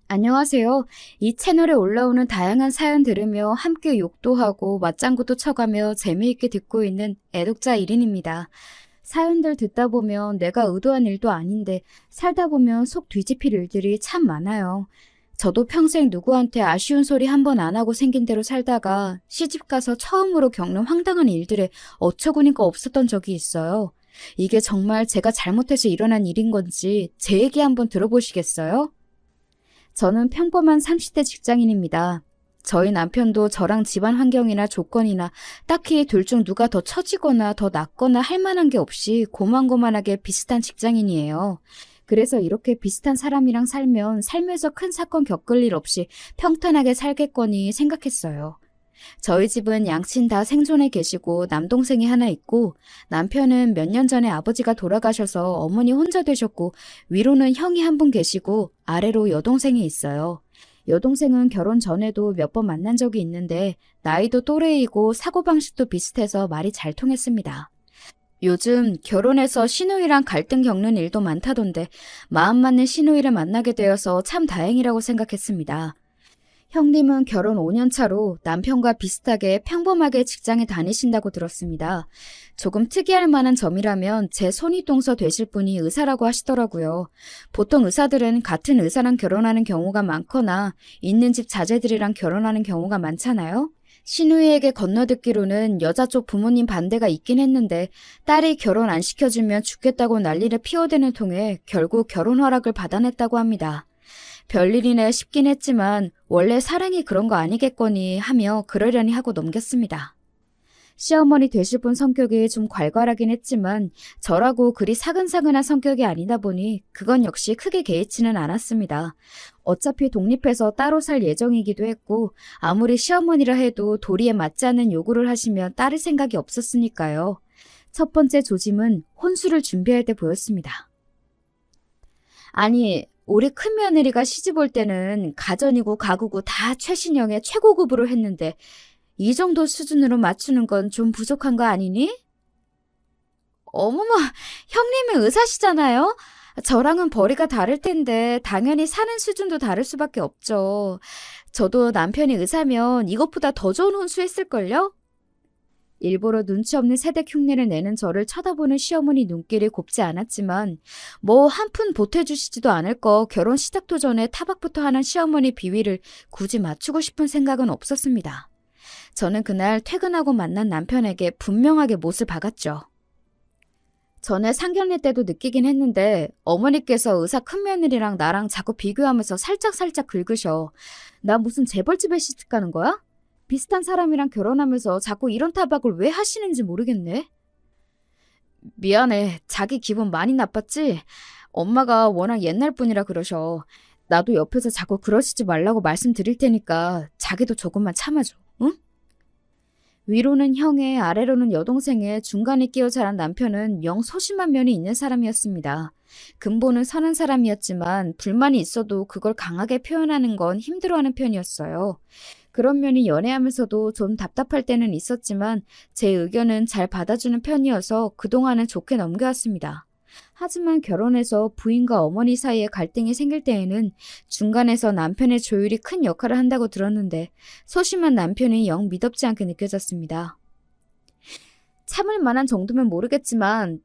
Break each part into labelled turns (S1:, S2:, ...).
S1: 안녕하세요. 이 채널에 올라오는 다양한 사연 들으며 함께 욕도 하고 맞장구도 쳐가며 재미있게 듣고 있는 애독자 1인입니다. 사연들 듣다 보면 내가 의도한 일도 아닌데 살다 보면 속 뒤집힐 일들이 참 많아요. 저도 평생 누구한테 아쉬운 소리 한 번 안 하고 생긴 대로 살다가 시집가서 처음으로 겪는 황당한 일들에 어처구니가 없었던 적이 있어요. 이게 정말 제가 잘못해서 일어난 일인 건지 제 얘기 한번 들어보시겠어요? 저는 평범한 30대 직장인입니다. 저희 남편도 저랑 집안 환경이나 조건이나 딱히 둘 중 누가 더 처지거나 더 낫거나 할 만한 게 없이 고만고만하게 비슷한 직장인이에요. 그래서 이렇게 비슷한 사람이랑 살면 살면서 큰 사건 겪을 일 없이 평탄하게 살겠거니 생각했어요. 저희 집은 양친 다 생존해 계시고 남동생이 하나 있고 남편은 몇 년 전에 아버지가 돌아가셔서 어머니 혼자 되셨고 위로는 형이 한 분 계시고 아래로 여동생이 있어요. 여동생은 결혼 전에도 몇 번 만난 적이 있는데 나이도 또래이고 사고방식도 비슷해서 말이 잘 통했습니다. 요즘 결혼해서 시누이랑 갈등 겪는 일도 많다던데 마음 맞는 시누이를 만나게 되어서 참 다행이라고 생각했습니다. 형님은 결혼 5년 차로 남편과 비슷하게 평범하게 직장에 다니신다고 들었습니다. 조금 특이할 만한 점이라면 제 손윗동서 되실 분이 의사라고 하시더라고요. 보통 의사들은 같은 의사랑 결혼하는 경우가 많거나 있는 집 자제들이랑 결혼하는 경우가 많잖아요. 시누이에게 건너듣기로는 여자 쪽 부모님 반대가 있긴 했는데 딸이 결혼 안 시켜주면 죽겠다고 난리를 피워대는 통에 결국 결혼 허락을 받아냈다고 합니다. 별일이네 싶긴 했지만 원래 사랑이 그런 거 아니겠거니 하며 그러려니 하고 넘겼습니다. 시어머니 되실 분 성격이 좀 괄괄하긴 했지만 저라고 그리 사근사근한 성격이 아니다 보니 그건 역시 크게 개의치는 않았습니다. 어차피 독립해서 따로 살 예정이기도 했고 아무리 시어머니라 해도 도리에 맞지 않는 요구를 하시면 따를 생각이 없었으니까요. 첫 번째 조짐은 혼수를 준비할 때 보였습니다. 아니, 우리 큰며느리가 시집 올 때는 가전이고 가구고 다 최신형의 최고급으로 했는데 이 정도 수준으로 맞추는 건 좀 부족한 거 아니니? 어머머, 형님은 의사시잖아요? 저랑은 벌이가 다를 텐데 당연히 사는 수준도 다를 수밖에 없죠. 저도 남편이 의사면 이것보다 더 좋은 혼수 했을걸요? 일부러 눈치 없는 세댁 흉내를 내는 저를 쳐다보는 시어머니 눈길이 곱지 않았지만 뭐 한 푼 보태주시지도 않을 거 결혼 시작도 전에 타박부터 하는 시어머니 비위를 굳이 맞추고 싶은 생각은 없었습니다. 저는 그날 퇴근하고 만난 남편에게 분명하게 못을 박았죠. 전에 상견례 때도 느끼긴 했는데 어머니께서 의사 큰며느리랑 나랑 자꾸 비교하면서 살짝 긁으셔. 나 무슨 재벌집에 시집 가는 거야? 비슷한 사람이랑 결혼하면서 자꾸 이런 타박을 왜 하시는지 모르겠네. 미안해. 자기 기분 많이 나빴지? 엄마가 워낙 옛날 분이라 그러셔. 나도 옆에서 자꾸 그러시지 말라고 말씀드릴 테니까 자기도 조금만 참아줘. 응? 위로는 형에 아래로는 여동생에 중간에 끼어 자란 남편은 영 소심한 면이 있는 사람이었습니다. 근본은 선한 사람이었지만 불만이 있어도 그걸 강하게 표현하는 건 힘들어하는 편이었어요. 그런 면이 연애하면서도 좀 답답할 때는 있었지만 제 의견은 잘 받아주는 편이어서 그동안은 좋게 넘겨왔습니다. 하지만 결혼해서 부인과 어머니 사이에 갈등이 생길 때에는 중간에서 남편의 조율이 큰 역할을 한다고 들었는데 소심한 남편이 영 미덥지 않게 느껴졌습니다. 참을 만한 정도면 모르겠지만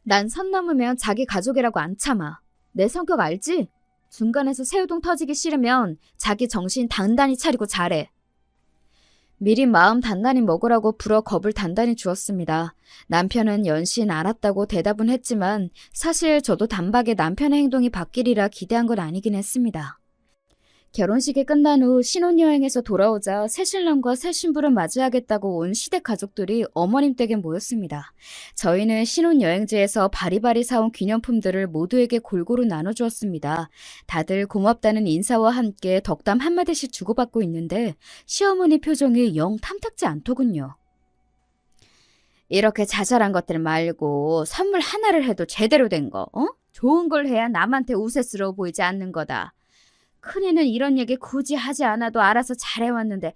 S1: 난 선 넘으면 자기 가족이라고 안 참아. 내 성격 알지? 중간에서 새우동 터지기 싫으면 자기 정신 단단히 차리고 잘해. 미리 마음 단단히 먹으라고 불어 겁을 단단히 주었습니다. 남편은 연신 알았다고 대답은 했지만 사실 저도 단박에 남편의 행동이 바뀌리라 기대한 건 아니긴 했습니다. 결혼식이 끝난 후 신혼여행에서 돌아오자 새신랑과 새신부를 맞이하겠다고 온 시댁 가족들이 어머님 댁에 모였습니다. 저희는 신혼여행지에서 바리바리 사온 기념품들을 모두에게 골고루 나눠주었습니다. 다들 고맙다는 인사와 함께 덕담 한마디씩 주고받고 있는데 시어머니 표정이 영 탐탁지 않더군요. 이렇게 자잘한 것들 말고 선물 하나를 해도 제대로 된 거, 어? 좋은 걸 해야 남한테 우세스러워 보이지 않는 거다. 큰애는 이런 얘기 굳이 하지 않아도 알아서 잘해왔는데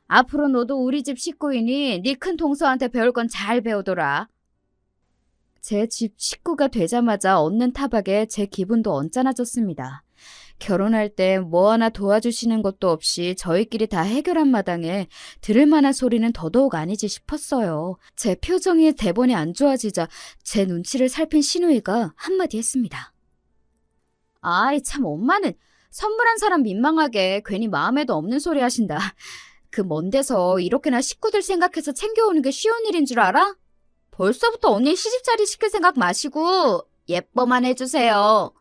S1: 앞으로 너도 우리 집 식구이니 네 큰 동서한테 배울 건 잘 배우더라. 제 집 식구가 되자마자 얻는 타박에 제 기분도 언짢아졌습니다. 결혼할 때 뭐 하나 도와주시는 것도 없이 저희끼리 다 해결한 마당에 들을 만한 소리는 더더욱 아니지 싶었어요. 제 표정이 대번에 안 좋아지자 제 눈치를 살핀 신우이가 한마디 했습니다. 아이 참 엄마는 선물한 사람 민망하게 괜히 마음에도 없는 소리 하신다. 그 먼 데서 이렇게나 식구들 생각해서 챙겨오는 게 쉬운 일인 줄 알아? 벌써부터 언니 시집살이 시킬 생각 마시고 예뻐만 해주세요.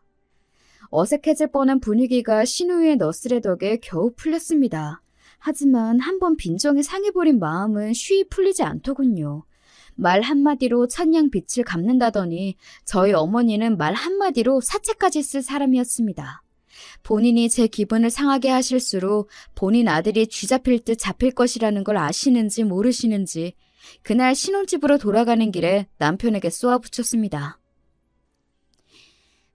S1: 어색해질 뻔한 분위기가 신우이의 너스레 덕에 겨우 풀렸습니다. 하지만 한번 빈정이 상해버린 마음은 쉬이 풀리지 않더군요. 말 한마디로 천냥 빛을 갚는다더니 저희 어머니는 말 한마디로 사채까지 쓸 사람이었습니다. 본인이 제 기분을 상하게 하실수록 본인 아들이 쥐잡힐 듯 잡힐 것이라는 걸 아시는지 모르시는지 그날 신혼집으로 돌아가는 길에 남편에게 쏘아붙였습니다.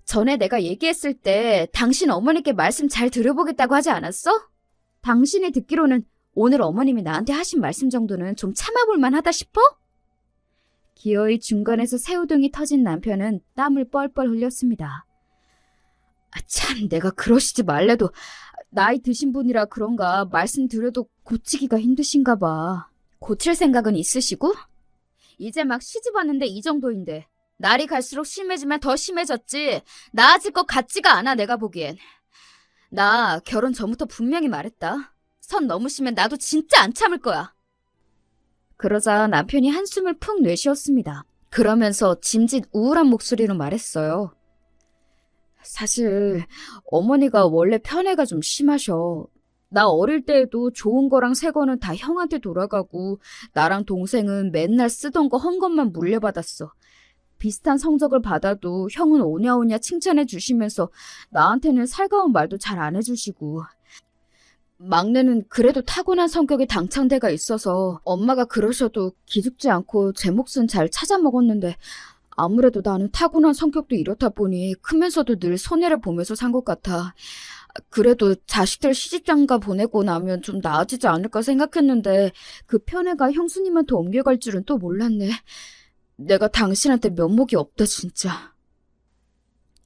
S1: 전에 내가 얘기했을 때 당신 어머니께 말씀 잘 들어보겠다고 하지 않았어? 당신이 듣기로는 오늘 어머님이 나한테 하신 말씀 정도는 좀 참아볼 만하다 싶어? 기어이 중간에서 새우등이 터진 남편은 땀을 뻘뻘 흘렸습니다. 참 내가 그러시지 말래도 나이 드신 분이라 그런가 말씀드려도 고치기가 힘드신가 봐. 고칠 생각은 있으시고? 이제 막 시집 왔는데 이 정도인데 날이 갈수록 심해지면 더 심해졌지 나아질 것 같지가 않아 내가 보기엔. 나 결혼 전부터 분명히 말했다. 선 넘으시면 나도 진짜 안 참을 거야. 그러자 남편이 한숨을 푹 내쉬었습니다. 그러면서 짐짓 우울한 목소리로 말했어요. 사실 어머니가 원래 편애가 좀 심하셔. 나 어릴 때에도 좋은 거랑 새 거는 다 형한테 돌아가고 나랑 동생은 맨날 쓰던 거 헌 것만 물려받았어. 비슷한 성적을 받아도 형은 오냐오냐 칭찬해 주시면서 나한테는 살가운 말도 잘 안 해주시고 막내는 그래도 타고난 성격에 당찬데가 있어서 엄마가 그러셔도 기죽지 않고 제 몫은 잘 찾아 먹었는데 아무래도 나는 타고난 성격도 이렇다 보니 크면서도 늘 손해를 보면서 산 것 같아. 그래도 자식들 시집장가 보내고 나면 좀 나아지지 않을까 생각했는데 그 편애가 형수님한테 옮겨갈 줄은 또 몰랐네. 내가 당신한테 면목이 없다 진짜.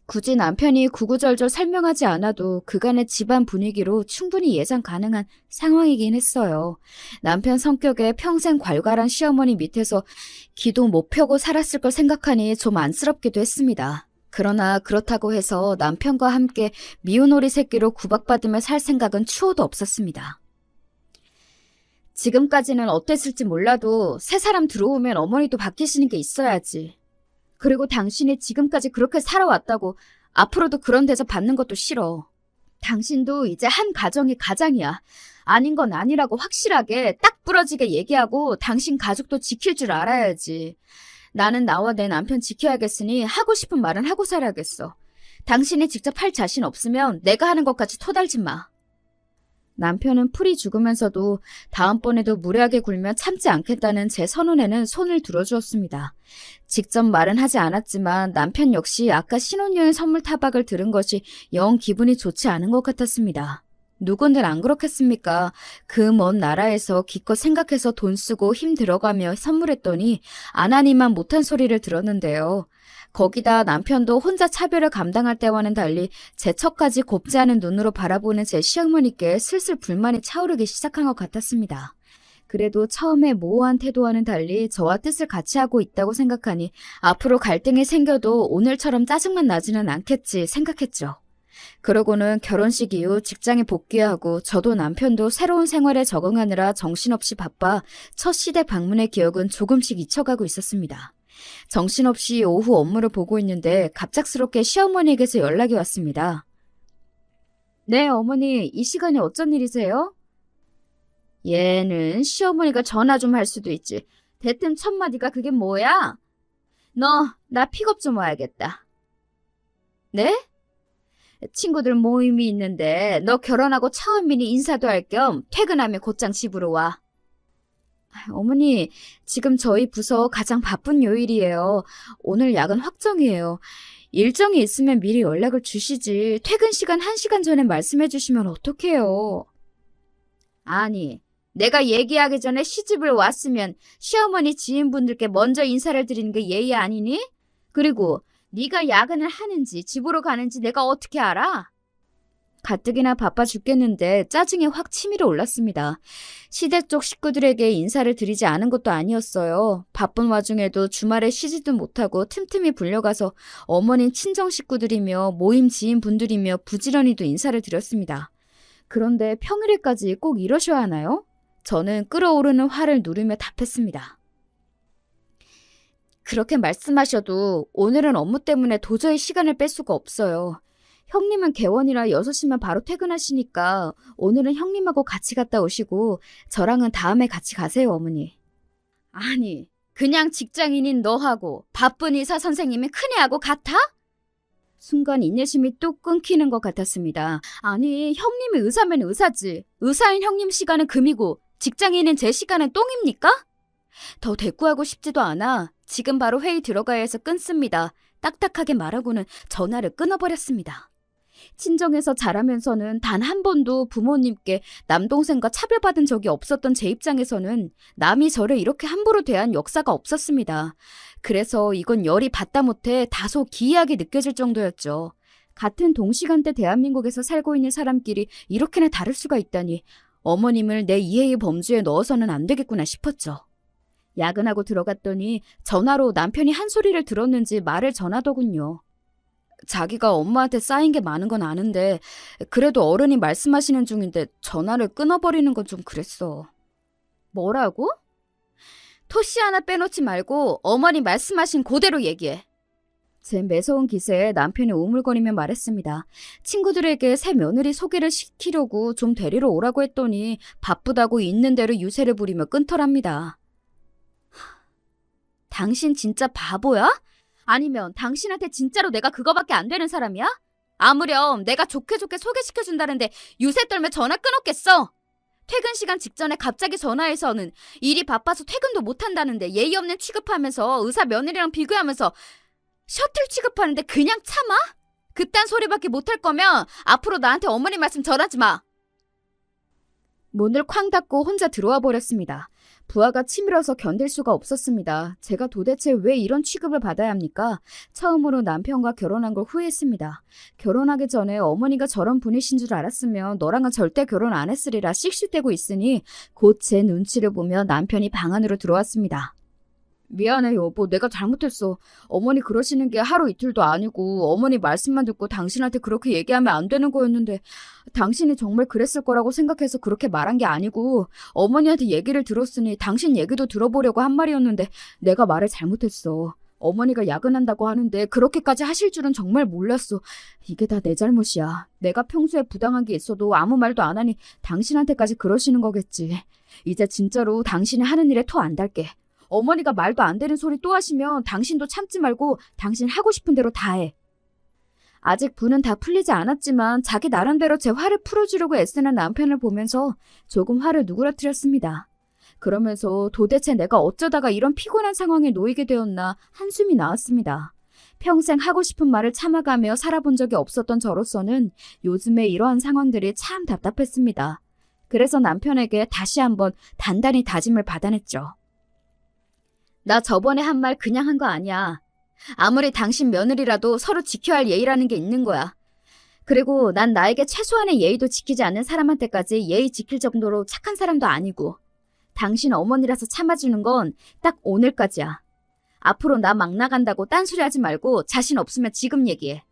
S1: 굳이 남편이 구구절절 설명하지 않아도 그간의 집안 분위기로 충분히 예상 가능한 상황이긴 했어요. 남편 성격에 평생 괄괄한 시어머니 밑에서 기도 못 펴고 살았을 걸 생각하니 좀 안쓰럽기도 했습니다. 그러나 그렇다고 해서 남편과 함께 미운 오리 새끼로 구박받으며 살 생각은 추호도 없었습니다. 지금까지는 어땠을지 몰라도 새 사람 들어오면 어머니도 바뀌시는 게 있어야지. 그리고 당신이 지금까지 그렇게 살아왔다고 앞으로도 그런 대접 받는 것도 싫어. 당신도 이제 한 가정이 가장이야. 아닌 건 아니라고 확실하게 딱 부러지게 얘기하고 당신 가족도 지킬 줄 알아야지. 나는 나와 내 남편 지켜야겠으니 하고 싶은 말은 하고 살아야겠어. 당신이 직접 할 자신 없으면 내가 하는 것까지 토달지 마. 남편은 풀이 죽으면서도 다음번에도 무례하게 굴면 참지 않겠다는 제 선언에는 손을 들어주었습니다. 직접 말은 하지 않았지만 남편 역시 아까 신혼여행 선물 타박을 들은 것이 영 기분이 좋지 않은 것 같았습니다. 누군들 안 그렇겠습니까? 그 먼 나라에서 기껏 생각해서 돈 쓰고 힘 들어가며 선물했더니 안 하니만 못한 소리를 들었는데요. 거기다 남편도 혼자 차별을 감당할 때와는 달리 제 척까지 곱지 않은 눈으로 바라보는 제 시어머니께 슬슬 불만이 차오르기 시작한 것 같았습니다. 그래도 처음에 모호한 태도와는 달리 저와 뜻을 같이 하고 있다고 생각하니 앞으로 갈등이 생겨도 오늘처럼 짜증만 나지는 않겠지 생각했죠. 그러고는 결혼식 이후 직장에 복귀하고 저도 남편도 새로운 생활에 적응하느라 정신없이 바빠 첫 시댁 방문의 기억은 조금씩 잊혀가고 있었습니다. 정신없이 오후 업무를 보고 있는데 갑작스럽게 시어머니에게서 연락이 왔습니다. 네, 어머니, 이 시간에 어쩐 일이세요? 얘는 시어머니가 전화 좀 할 수도 있지. 대뜸 첫마디가 그게 뭐야? 나 픽업 좀 와야겠다. 네? 친구들 모임이 있는데 너 결혼하고 처음이니 인사도 할 겸 퇴근하면 곧장 집으로 와. 어머니, 지금 저희 부서 가장 바쁜 요일이에요. 오늘 야근 확정이에요. 일정이 있으면 미리 연락을 주시지. 퇴근 시간 1시간 전에 말씀해 주시면 어떡해요. 아니, 내가 얘기하기 전에 시집을 왔으면 시어머니 지인분들께 먼저 인사를 드리는 게 예의 아니니? 그리고 네가 야근을 하는지 집으로 가는지 내가 어떻게 알아? 가뜩이나 바빠 죽겠는데 짜증이 확 치밀어 올랐습니다. 시댁 쪽 식구들에게 인사를 드리지 않은 것도 아니었어요. 바쁜 와중에도 주말에 쉬지도 못하고 틈틈이 불려가서 어머님 친정 식구들이며 모임 지인분들이며 부지런히도 인사를 드렸습니다. 그런데 평일에까지 꼭 이러셔야 하나요? 저는 끓어오르는 화를 누르며 답했습니다. 그렇게 말씀하셔도 오늘은 업무 때문에 도저히 시간을 뺄 수가 없어요. 형님은 개원이라 6시면 바로 퇴근하시니까 오늘은 형님하고 같이 갔다 오시고 저랑은 다음에 같이 가세요, 어머니. 아니, 그냥 직장인인 너하고 바쁜 의사 선생님이 큰애하고 같아? 순간 인내심이 뚝 끊기는 것 같았습니다. 아니, 형님이 의사면 의사지. 의사인 형님 시간은 금이고 직장인인 제 시간은 똥입니까? 더 대꾸하고 싶지도 않아 지금 바로 회의 들어가야 해서 끊습니다. 딱딱하게 말하고는 전화를 끊어버렸습니다. 친정에서 자라면서는 단 한 번도 부모님께 남동생과 차별받은 적이 없었던 제 입장에서는 남이 저를 이렇게 함부로 대한 역사가 없었습니다. 그래서 이건 열이 받다 못해 다소 기이하게 느껴질 정도였죠. 같은 동시간대 대한민국에서 살고 있는 사람끼리 이렇게나 다를 수가 있다니 어머님을 내 이해의 범주에 넣어서는 안 되겠구나 싶었죠. 야근하고 들어갔더니 전화로 남편이 한 소리를 들었는지 말을 전하더군요. 자기가 엄마한테 쌓인 게 많은 건 아는데 그래도 어른이 말씀하시는 중인데 전화를 끊어버리는 건 좀 그랬어. 뭐라고? 토시 하나 빼놓지 말고 어머니 말씀하신 그대로 얘기해. 제 매서운 기세에 남편이 우물거리며 말했습니다. 친구들에게 새 며느리 소개를 시키려고 좀 데리러 오라고 했더니 바쁘다고 있는 대로 유세를 부리며 끊더랍니다. 당신 진짜 바보야? 아니면 당신한테 진짜로 내가 그거밖에 안 되는 사람이야? 아무렴 내가 좋게 소개시켜준다는데 유세 떨며 전화 끊었겠어. 퇴근 시간 직전에 갑자기 전화해서는 일이 바빠서 퇴근도 못한다는데 예의 없는 취급하면서 의사 며느리랑 비교하면서 셔틀 취급하는데 그냥 참아? 그딴 소리밖에 못할 거면 앞으로 나한테 어머니 말씀 전하지 마. 문을 쾅 닫고 혼자 들어와 버렸습니다. 부하가 치밀어서 견딜 수가 없었습니다. 제가 도대체 왜 이런 취급을 받아야 합니까? 처음으로 남편과 결혼한 걸 후회했습니다. 결혼하기 전에 어머니가 저런 분이신 줄 알았으면 너랑은 절대 결혼 안 했으리라 씩씩대고 있으니 곧 제 눈치를 보며 남편이 방 안으로 들어왔습니다. 미안해 여보, 내가 잘못했어. 어머니 그러시는 게 하루 이틀도 아니고 어머니 말씀만 듣고 당신한테 그렇게 얘기하면 안 되는 거였는데 당신이 정말 그랬을 거라고 생각해서 그렇게 말한 게 아니고 어머니한테 얘기를 들었으니 당신 얘기도 들어보려고 한 말이었는데 내가 말을 잘못했어. 어머니가 야근한다고 하는데 그렇게까지 하실 줄은 정말 몰랐어. 이게 다 내 잘못이야. 내가 평소에 부당한 게 있어도 아무 말도 안 하니 당신한테까지 그러시는 거겠지. 이제 진짜로 당신이 하는 일에 토 안 달게. 어머니가 말도 안 되는 소리 또 하시면 당신도 참지 말고 당신 하고 싶은 대로 다 해. 아직 분은 다 풀리지 않았지만 자기 나름대로 제 화를 풀어주려고 애쓰는 남편을 보면서 조금 화를 누그러뜨렸습니다. 그러면서 도대체 내가 어쩌다가 이런 피곤한 상황에 놓이게 되었나 한숨이 나왔습니다. 평생 하고 싶은 말을 참아가며 살아본 적이 없었던 저로서는 요즘에 이러한 상황들이 참 답답했습니다. 그래서 남편에게 다시 한번 단단히 다짐을 받아냈죠. 나 저번에 한 말 그냥 한 거 아니야. 아무리 당신 며느리라도 서로 지켜야 할 예의라는 게 있는 거야. 그리고 난 나에게 최소한의 예의도 지키지 않는 사람한테까지 예의 지킬 정도로 착한 사람도 아니고 당신 어머니라서 참아주는 건 딱 오늘까지야. 앞으로 나 막 나간다고 딴소리 하지 말고 자신 없으면 지금 얘기해.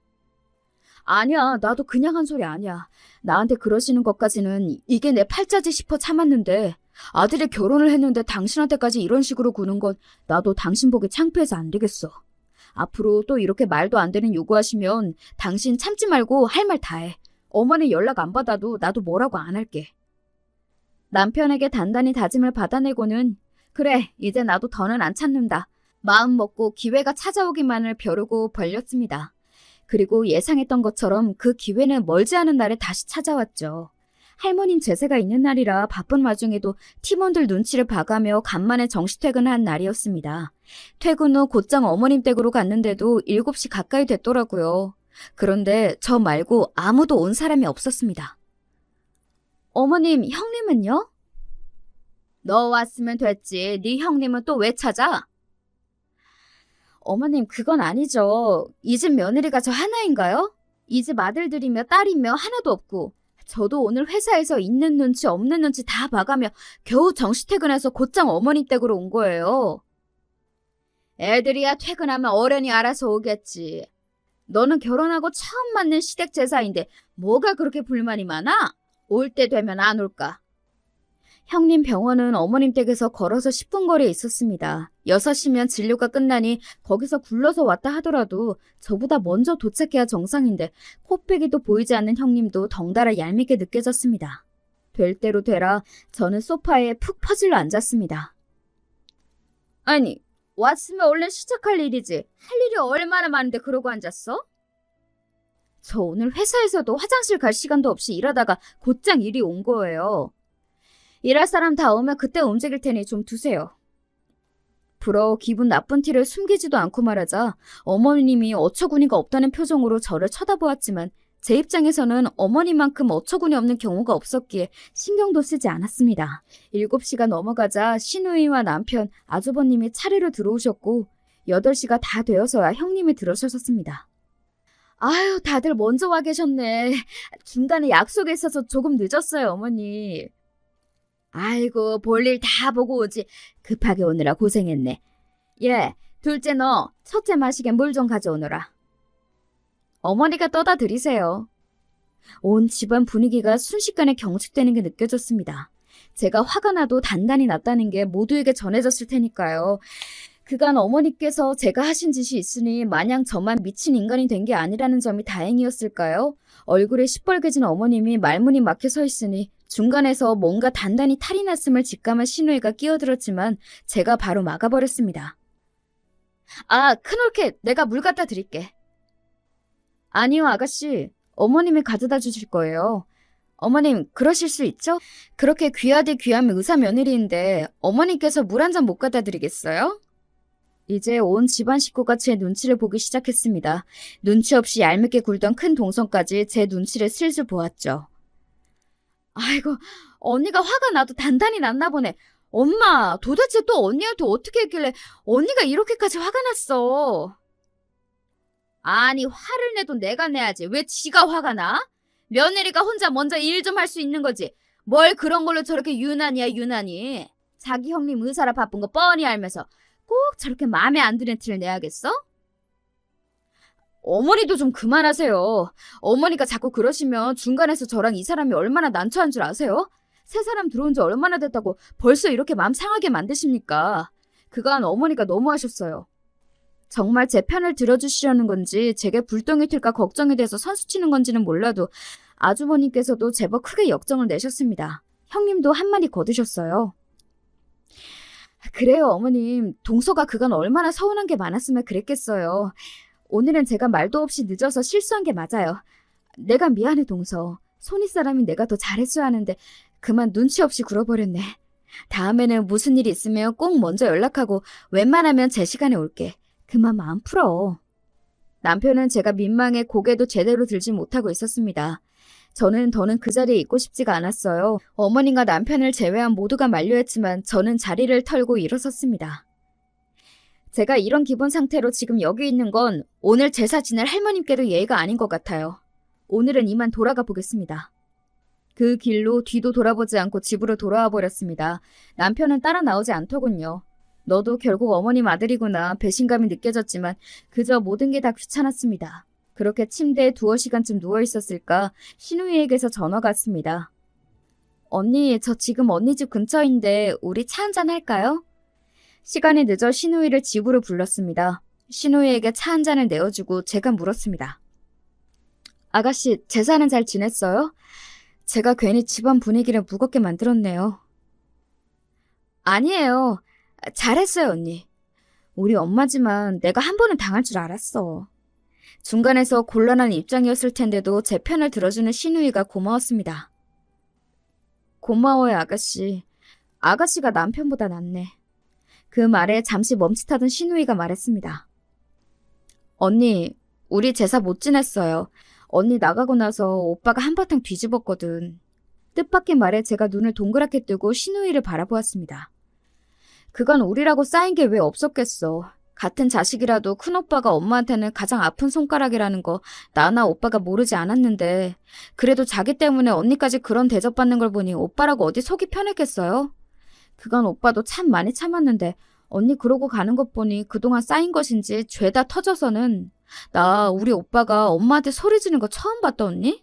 S1: 아니야, 나도 그냥 한 소리 아니야. 나한테 그러시는 것까지는 이게 내 팔자지 싶어 참았는데 아들이 결혼을 했는데 당신한테까지 이런 식으로 구는 건 나도 당신 보기 창피해서 안 되겠어. 앞으로 또 이렇게 말도 안 되는 요구하시면 당신 참지 말고 할 말 다 해. 어머니 연락 안 받아도 나도 뭐라고 안 할게. 남편에게 단단히 다짐을 받아내고는 그래, 이제 나도 더는 안 참는다. 마음 먹고 기회가 찾아오기만을 벼르고 벌렸습니다. 그리고 예상했던 것처럼 그 기회는 멀지 않은 날에 다시 찾아왔죠. 할머님 제사가 있는 날이라 바쁜 와중에도 팀원들 눈치를 봐가며 간만에 정시퇴근한 날이었습니다. 퇴근 후 곧장 어머님 댁으로 갔는데도 7시 가까이 됐더라고요. 그런데 저 말고 아무도 온 사람이 없었습니다. 어머님, 형님은요? 너 왔으면 됐지. 네 형님은 또 왜 찾아? 어머님, 그건 아니죠. 이 집 며느리가 저 하나인가요? 이 집 아들들이며 딸이며 하나도 없고 저도 오늘 회사에서 있는 눈치 없는 눈치 다 봐가며 겨우 정시 퇴근해서 곧장 어머님 댁으로 온 거예요. 애들이야 퇴근하면 어련히 알아서 오겠지. 너는 결혼하고 처음 맞는 시댁 제사인데 뭐가 그렇게 불만이 많아? 올 때 되면 안 올까? 형님 병원은 어머님 댁에서 걸어서 10분 거리에 있었습니다. 6시면 진료가 끝나니 거기서 굴러서 왔다 하더라도 저보다 먼저 도착해야 정상인데 코빼기도 보이지 않는 형님도 덩달아 얄밉게 느껴졌습니다. 될 대로 되라 저는 소파에 푹 퍼질러 앉았습니다. 아니, 왔으면 얼른 시작할 일이지. 할 일이 얼마나 많은데 그러고 앉았어? 저 오늘 회사에서도 화장실 갈 시간도 없이 일하다가 곧장 일이 온 거예요. 일할 사람 다 오면 그때 움직일 테니 좀 두세요. 부러워 기분 나쁜 티를 숨기지도 않고 말하자 어머님이 어처구니가 없다는 표정으로 저를 쳐다보았지만 제 입장에서는 어머니만큼 어처구니 없는 경우가 없었기에 신경도 쓰지 않았습니다. 7시가 넘어가자 시누이와 남편, 아주버님이 차례로 들어오셨고 8시가 다 되어서야 형님이 들어서셨습니다. 아유, 다들 먼저 와 계셨네. 중간에 약속이 있어서 조금 늦었어요, 어머니. 아이고, 볼일 다 보고 오지. 급하게 오느라 고생했네. 예, 둘째 너 첫째 마시게 물 좀 가져오너라. 어머니가 떠다 드리세요. 온 집안 분위기가 순식간에 경직되는 게 느껴졌습니다. 제가 화가 나도 단단히 났다는 게 모두에게 전해졌을 테니까요. 그간 어머니께서 제가 하신 짓이 있으니 마냥 저만 미친 인간이 된 게 아니라는 점이 다행이었을까요? 얼굴에 시뻘개진 어머님이 말문이 막혀 서 있으니 중간에서 뭔가 단단히 탈이 났음을 직감한 시누이가 끼어들었지만 제가 바로 막아버렸습니다. 아, 큰올케 내가 물 갖다 드릴게. 아니요, 아가씨. 어머님이 가져다 주실 거예요. 어머님, 그러실 수 있죠? 그렇게 귀하디 귀하면 의사 며느리인데 어머님께서 물 한 잔 못 갖다 드리겠어요? 이제 온 집안 식구가 제 눈치를 보기 시작했습니다. 눈치 없이 얄밉게 굴던 큰 동성까지 제 눈치를 슬슬 보았죠. 아이고, 언니가 화가 나도 단단히 났나 보네. 엄마, 도대체 또 언니한테 어떻게 했길래 언니가 이렇게까지 화가 났어? 아니, 화를 내도 내가 내야지. 왜 지가 화가 나? 며느리가 혼자 먼저 일 좀 할 수 있는 거지. 뭘 그런 걸로 저렇게 유난이야, 유난히. 자기 형님 의사라 바쁜 거 뻔히 알면서 꼭 저렇게 마음에 안 드는 티를 내야겠어? 어머니도 좀 그만하세요. 어머니가 자꾸 그러시면 중간에서 저랑 이 사람이 얼마나 난처한 줄 아세요? 새 사람 들어온 지 얼마나 됐다고 벌써 이렇게 마음 상하게 만드십니까? 그간 어머니가 너무하셨어요. 정말 제 편을 들어주시려는 건지 제게 불똥이 튈까 걱정이 돼서 선수치는 건지는 몰라도 아주버님께서도 제법 크게 역정을 내셨습니다. 형님도 한마디 거두셨어요. 그래요, 어머님. 동서가 그간 얼마나 서운한 게 많았으면 그랬겠어요. 오늘은 제가 말도 없이 늦어서 실수한 게 맞아요. 내가 미안해, 동서. 손윗 사람이 내가 더 잘했어야 하는데 그만 눈치 없이 굴어버렸네. 다음에는 무슨 일이 있으면 꼭 먼저 연락하고 웬만하면 제 시간에 올게. 그만 마음 풀어. 남편은 제가 민망해 고개도 제대로 들지 못하고 있었습니다. 저는 더는 그 자리에 있고 싶지가 않았어요. 어머님과 남편을 제외한 모두가 만류했지만 저는 자리를 털고 일어섰습니다. 제가 이런 기분 상태로 지금 여기 있는 건 오늘 제사 지낼 할머님께도 예의가 아닌 것 같아요. 오늘은 이만 돌아가 보겠습니다. 그 길로 뒤도 돌아보지 않고 집으로 돌아와 버렸습니다. 남편은 따라 나오지 않더군요. 너도 결국 어머님 아들이구나 배신감이 느껴졌지만 그저 모든 게 다 귀찮았습니다. 그렇게 침대에 2시간쯤 누워있었을까 시누이에게서 전화가 왔습니다. 언니, 저 지금 언니 집 근처인데 우리 차 한잔 할까요? 시간이 늦어 시누이를 집으로 불렀습니다. 시누이에게 차 한 잔을 내어주고 제가 물었습니다. 아가씨, 제사는 잘 지냈어요? 제가 괜히 집안 분위기를 무겁게 만들었네요. 아니에요. 잘했어요, 언니. 우리 엄마지만 내가 한 번은 당할 줄 알았어. 중간에서 곤란한 입장이었을 텐데도 제 편을 들어주는 시누이가 고마웠습니다. 고마워요, 아가씨. 아가씨가 남편보다 낫네. 그 말에 잠시 멈칫하던 시누이가 말했습니다. 언니, 우리 제사 못 지냈어요. 언니 나가고 나서 오빠가 한바탕 뒤집었거든. 뜻밖의 말에 제가 눈을 동그랗게 뜨고 시누이를 바라보았습니다. 그간 우리라고 쌓인 게 왜 없었겠어. 같은 자식이라도 큰오빠가 엄마한테는 가장 아픈 손가락이라는 거 나나 오빠가 모르지 않았는데 그래도 자기 때문에 언니까지 그런 대접받는 걸 보니 오빠라고 어디 속이 편했겠어요? 그간 오빠도 참 많이 참았는데 언니 그러고 가는 것 보니 그동안 쌓인 것인지 죄다 터져서는 나 우리 오빠가 엄마한테 소리 지르는 거 처음 봤다 언니?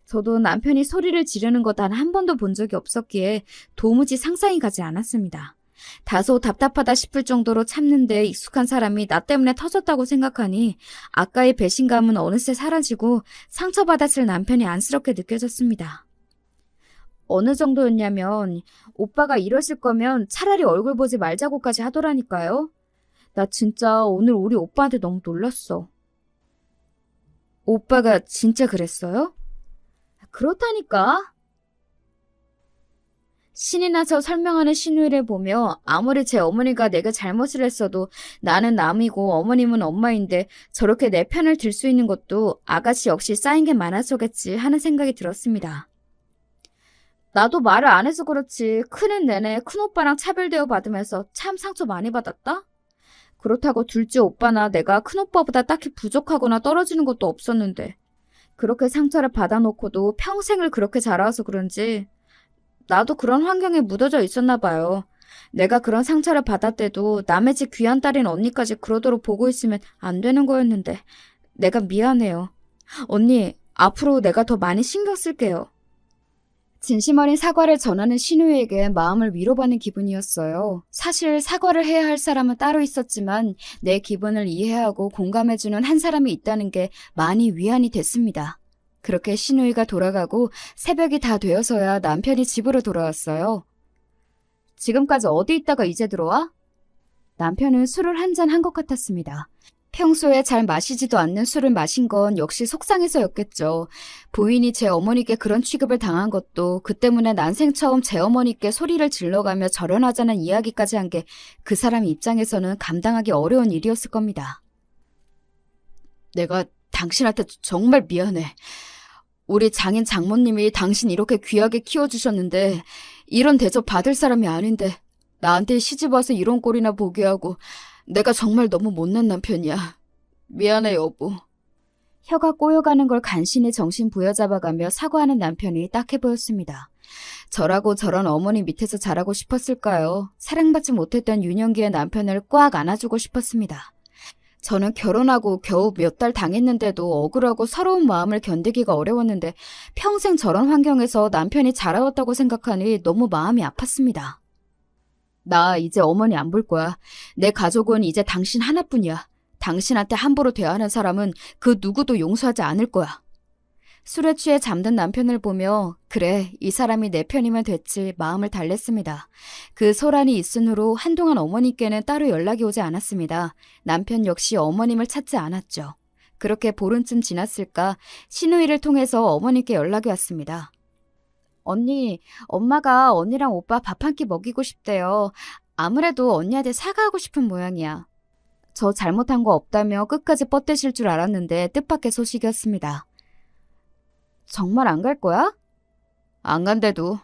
S1: 저도 남편이 소리를 지르는 거 단 한 번도 본 적이 없었기에 도무지 상상이 가지 않았습니다. 다소 답답하다 싶을 정도로 참는데 익숙한 사람이 나 때문에 터졌다고 생각하니 아까의 배신감은 어느새 사라지고 상처받았을 남편이 안쓰럽게 느껴졌습니다. 어느 정도였냐면 오빠가 이러실 거면 차라리 얼굴 보지 말자고까지 하더라니까요. 나 진짜 오늘 우리 오빠한테 너무 놀랐어. 오빠가 진짜 그랬어요? 그렇다니까. 신이 나서 설명하는 신우이를 보며 아무리 제 어머니가 내가 잘못을 했어도 나는 남이고 어머님은 엄마인데 저렇게 내 편을 들 수 있는 것도 아가씨 역시 쌓인 게 많아서겠지 하는 생각이 들었습니다. 나도 말을 안 해서 그렇지 크는 내내 큰오빠랑 차별대우 받으면서 참 상처 많이 받았다? 그렇다고 둘째 오빠나 내가 큰오빠보다 딱히 부족하거나 떨어지는 것도 없었는데 그렇게 상처를 받아놓고도 평생을 그렇게 자라와서 그런지 나도 그런 환경에 묻어져 있었나 봐요. 내가 그런 상처를 받았대도 남의 집 귀한 딸인 언니까지 그러도록 보고 있으면 안 되는 거였는데 내가 미안해요. 언니, 앞으로 내가 더 많이 신경 쓸게요. 진심 어린 사과를 전하는 신우에게 마음을 위로받는 기분이었어요. 사실 사과를 해야 할 사람은 따로 있었지만 내 기분을 이해하고 공감해주는 한 사람이 있다는 게 많이 위안이 됐습니다. 그렇게 신우이가 돌아가고 새벽이 다 되어서야 남편이 집으로 돌아왔어요. 지금까지 어디 있다가 이제 들어와? 남편은 술을 한 잔 한 것 같았습니다. 평소에 잘 마시지도 않는 술을 마신 건 역시 속상해서였겠죠. 부인이 제 어머니께 그런 취급을 당한 것도 그 때문에 난생 처음 제 어머니께 소리를 질러가며 절연하자는 이야기까지 한 게 그 사람 입장에서는 감당하기 어려운 일이었을 겁니다. 내가 당신한테 정말 미안해. 우리 장인 장모님이 당신 이렇게 귀하게 키워주셨는데 이런 대접 받을 사람이 아닌데 나한테 시집와서 이런 꼴이나 보게 하고 내가 정말 너무 못난 남편이야. 미안해 여보. 혀가 꼬여가는 걸 간신히 정신 부여잡아가며 사과하는 남편이 딱해 보였습니다. 저라고 저런 어머니 밑에서 자라고 싶었을까요? 사랑받지 못했던 유년기의 남편을 꽉 안아주고 싶었습니다. 저는 결혼하고 겨우 몇 달 당했는데도 억울하고 서러운 마음을 견디기가 어려웠는데 평생 저런 환경에서 남편이 자라왔다고 생각하니 너무 마음이 아팠습니다. 나 이제 어머니 안 볼 거야. 내 가족은 이제 당신 하나뿐이야. 당신한테 함부로 대하는 사람은 그 누구도 용서하지 않을 거야. 술에 취해 잠든 남편을 보며 그래 이 사람이 내 편이면 됐지 마음을 달랬습니다. 그 소란이 있은 후로 한동안 어머니께는 따로 연락이 오지 않았습니다. 남편 역시 어머님을 찾지 않았죠. 그렇게 보름쯤 지났을까 신우이를 통해서 어머니께 연락이 왔습니다. 언니, 엄마가 언니랑 오빠 밥 한 끼 먹이고 싶대요. 아무래도 언니한테 사과하고 싶은 모양이야. 저 잘못한 거 없다며 끝까지 뻗대실 줄 알았는데 뜻밖의 소식이었습니다. 정말 안 갈 거야? 안 간대도.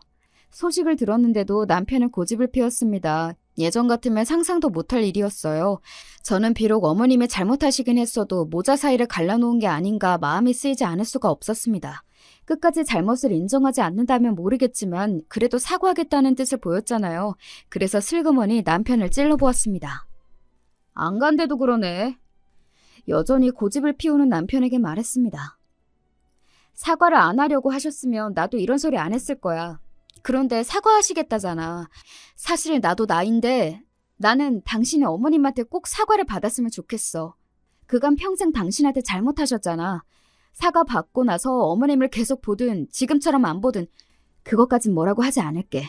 S1: 소식을 들었는데도 남편은 고집을 피웠습니다. 예전 같으면 상상도 못할 일이었어요. 저는 비록 어머님이 잘못하시긴 했어도 모자 사이를 갈라놓은 게 아닌가 마음이 쓰이지 않을 수가 없었습니다. 끝까지 잘못을 인정하지 않는다면 모르겠지만 그래도 사과하겠다는 뜻을 보였잖아요. 그래서 슬그머니 남편을 찔러보았습니다. 안 간대도 그러네. 여전히 고집을 피우는 남편에게 말했습니다. 사과를 안 하려고 하셨으면 나도 이런 소리 안 했을 거야. 그런데 사과하시겠다잖아. 사실 나도 나인데 나는 당신의 어머님한테 꼭 사과를 받았으면 좋겠어. 그간 평생 당신한테 잘못하셨잖아. 사과 받고 나서 어머님을 계속 보든 지금처럼 안 보든 그것까진 뭐라고 하지 않을게.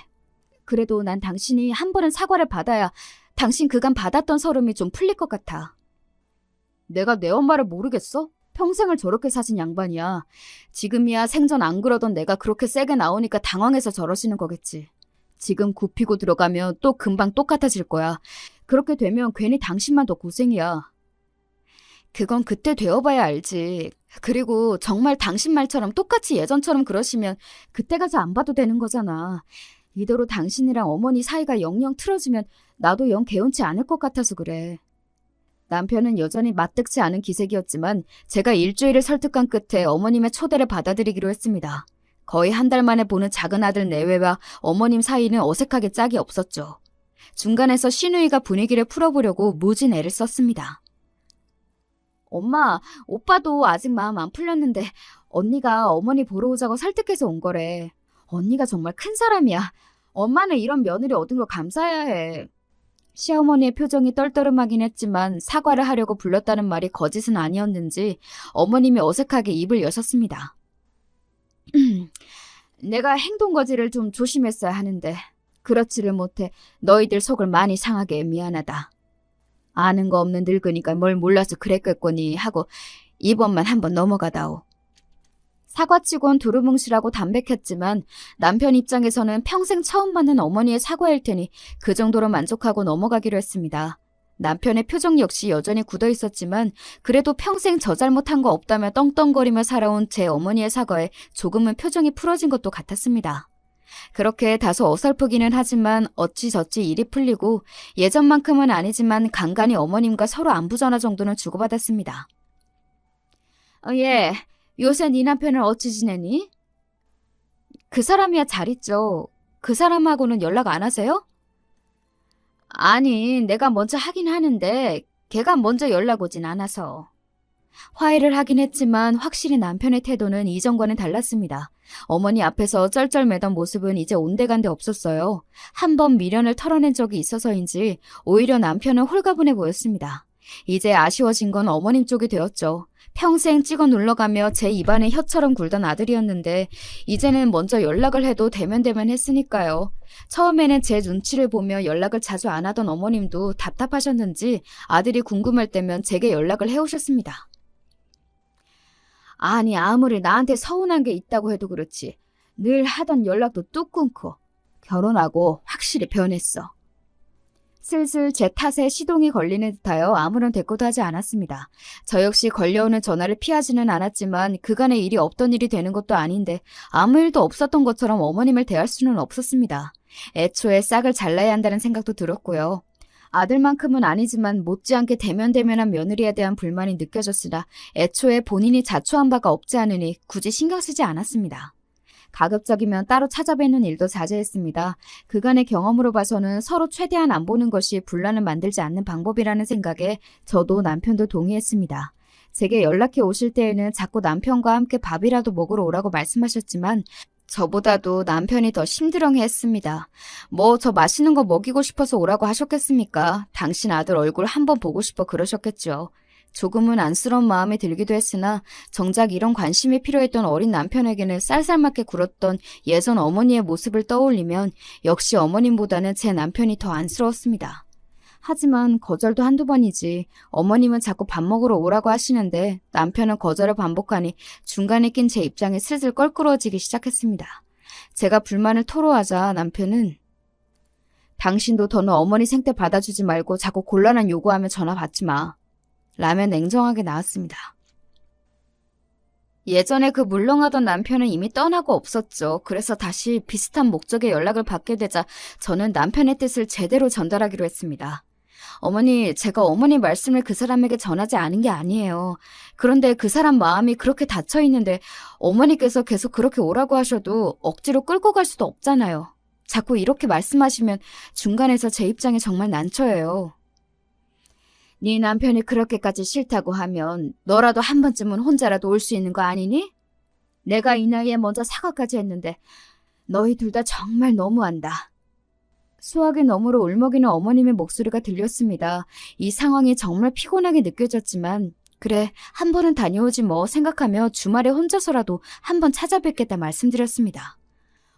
S1: 그래도 난 당신이 한 번은 사과를 받아야 당신 그간 받았던 서름이 좀 풀릴 것 같아. 내가 내 엄마를 모르겠어? 평생을 저렇게 사신 양반이야. 지금이야 생전 안 그러던 내가 그렇게 세게 나오니까 당황해서 저러시는 거겠지. 지금 굽히고 들어가면 또 금방 똑같아질 거야. 그렇게 되면 괜히 당신만 더 고생이야. 그건 그때 되어봐야 알지. 그리고 정말 당신 말처럼 똑같이 예전처럼 그러시면 그때 가서 안 봐도 되는 거잖아. 이대로 당신이랑 어머니 사이가 영영 틀어지면 나도 영 개운치 않을 것 같아서 그래. 남편은 여전히 마뜩지 않은 기색이었지만 제가 일주일을 설득한 끝에 어머님의 초대를 받아들이기로 했습니다. 거의 한 달 만에 보는 작은 아들 내외와 어머님 사이는 어색하게 짝이 없었죠. 중간에서 신우이가 분위기를 풀어보려고 무진 애를 썼습니다. 엄마, 오빠도 아직 마음 안 풀렸는데 언니가 어머니 보러 오자고 설득해서 온 거래. 언니가 정말 큰 사람이야. 엄마는 이런 며느리 얻은 걸 감사해야 해. 시어머니의 표정이 떨떠름하긴 했지만 사과를 하려고 불렀다는 말이 거짓은 아니었는지 어머님이 어색하게 입을 여셨습니다. 내가 행동거지를 좀 조심했어야 하는데 그렇지를 못해 너희들 속을 많이 상하게 미안하다. 아는 거 없는 늙으니까 뭘 몰라서 그랬겠거니 하고 이번만 한번 넘어가다오. 사과치곤 두루뭉실하고 담백했지만 남편 입장에서는 평생 처음 받는 어머니의 사과일 테니 그 정도로 만족하고 넘어가기로 했습니다. 남편의 표정 역시 여전히 굳어 있었지만 그래도 평생 저 잘못한 거 없다며 떵떵거리며 살아온 제 어머니의 사과에 조금은 표정이 풀어진 것도 같았습니다. 그렇게 다소 어설프기는 하지만 어찌저찌 일이 풀리고 예전만큼은 아니지만 간간히 어머님과 서로 안부 전화 정도는 주고받았습니다. 예, 요새 네 남편은 어찌 지내니? 그 사람이야 잘 있죠. 그 사람하고는 연락 안 하세요? 아니, 내가 먼저 하긴 하는데 걔가 먼저 연락 오진 않아서. 화해를 하긴 했지만 확실히 남편의 태도는 이전과는 달랐습니다. 어머니 앞에서 쩔쩔매던 모습은 이제 온데간데 없었어요. 한 번 미련을 털어낸 적이 있어서인지 오히려 남편은 홀가분해 보였습니다. 이제 아쉬워진 건 어머님 쪽이 되었죠. 평생 찍어 눌러가며 제 입안에 혀처럼 굴던 아들이었는데 이제는 먼저 연락을 해도 대면대면 했으니까요. 처음에는 제 눈치를 보며 연락을 자주 안 하던 어머님도 답답하셨는지 아들이 궁금할 때면 제게 연락을 해오셨습니다. 아니 아무리 나한테 서운한 게 있다고 해도 그렇지 늘 하던 연락도 뚝 끊고 결혼하고 확실히 변했어. 슬슬 제 탓에 시동이 걸리는 듯하여 아무런 대꾸도 하지 않았습니다. 저 역시 걸려오는 전화를 피하지는 않았지만 그간의 일이 없던 일이 되는 것도 아닌데 아무 일도 없었던 것처럼 어머님을 대할 수는 없었습니다. 애초에 싹을 잘라야 한다는 생각도 들었고요. 아들만큼은 아니지만 못지않게 대면대면한 며느리에 대한 불만이 느껴졌으나 애초에 본인이 자초한 바가 없지 않으니 굳이 신경 쓰지 않았습니다. 가급적이면 따로 찾아뵙는 일도 자제했습니다. 그간의 경험으로 봐서는 서로 최대한 안 보는 것이 분란을 만들지 않는 방법이라는 생각에 저도 남편도 동의했습니다. 제게 연락해 오실 때에는 자꾸 남편과 함께 밥이라도 먹으러 오라고 말씀하셨지만 저보다도 남편이 더 심드렁해했습니다. 뭐 저 맛있는 거 먹이고 싶어서 오라고 하셨겠습니까? 당신 아들 얼굴 한번 보고 싶어 그러셨겠죠. 조금은 안쓰러운 마음이 들기도 했으나 정작 이런 관심이 필요했던 어린 남편에게는 쌀쌀맞게 굴었던 예전 어머니의 모습을 떠올리면 역시 어머님보다는 제 남편이 더 안쓰러웠습니다. 하지만 거절도 한두 번이지 어머님은 자꾸 밥 먹으러 오라고 하시는데 남편은 거절을 반복하니 중간에 낀 제 입장이 슬슬 껄끄러워지기 시작했습니다. 제가 불만을 토로하자 남편은 당신도 더는 어머니 생태 받아주지 말고 자꾸 곤란한 요구하면 전화 받지 마. 라며 냉정하게 나왔습니다. 예전에 그 물렁하던 남편은 이미 떠나고 없었죠. 그래서 다시 비슷한 목적의 연락을 받게 되자 저는 남편의 뜻을 제대로 전달하기로 했습니다. 어머니, 제가 어머니 말씀을 그 사람에게 전하지 않은 게 아니에요. 그런데 그 사람 마음이 그렇게 닫혀 있는데 어머니께서 계속 그렇게 오라고 하셔도 억지로 끌고 갈 수도 없잖아요. 자꾸 이렇게 말씀하시면 중간에서 제 입장이 정말 난처해요. 네 남편이 그렇게까지 싫다고 하면 너라도 한 번쯤은 혼자라도 올 수 있는 거 아니니? 내가 이 나이에 먼저 사과까지 했는데 너희 둘 다 정말 너무한다. 수화기 너머로 울먹이는 어머님의 목소리가 들렸습니다. 이 상황이 정말 피곤하게 느껴졌지만 그래 한 번은 다녀오지 뭐 생각하며 주말에 혼자서라도 한 번 찾아뵙겠다 말씀드렸습니다.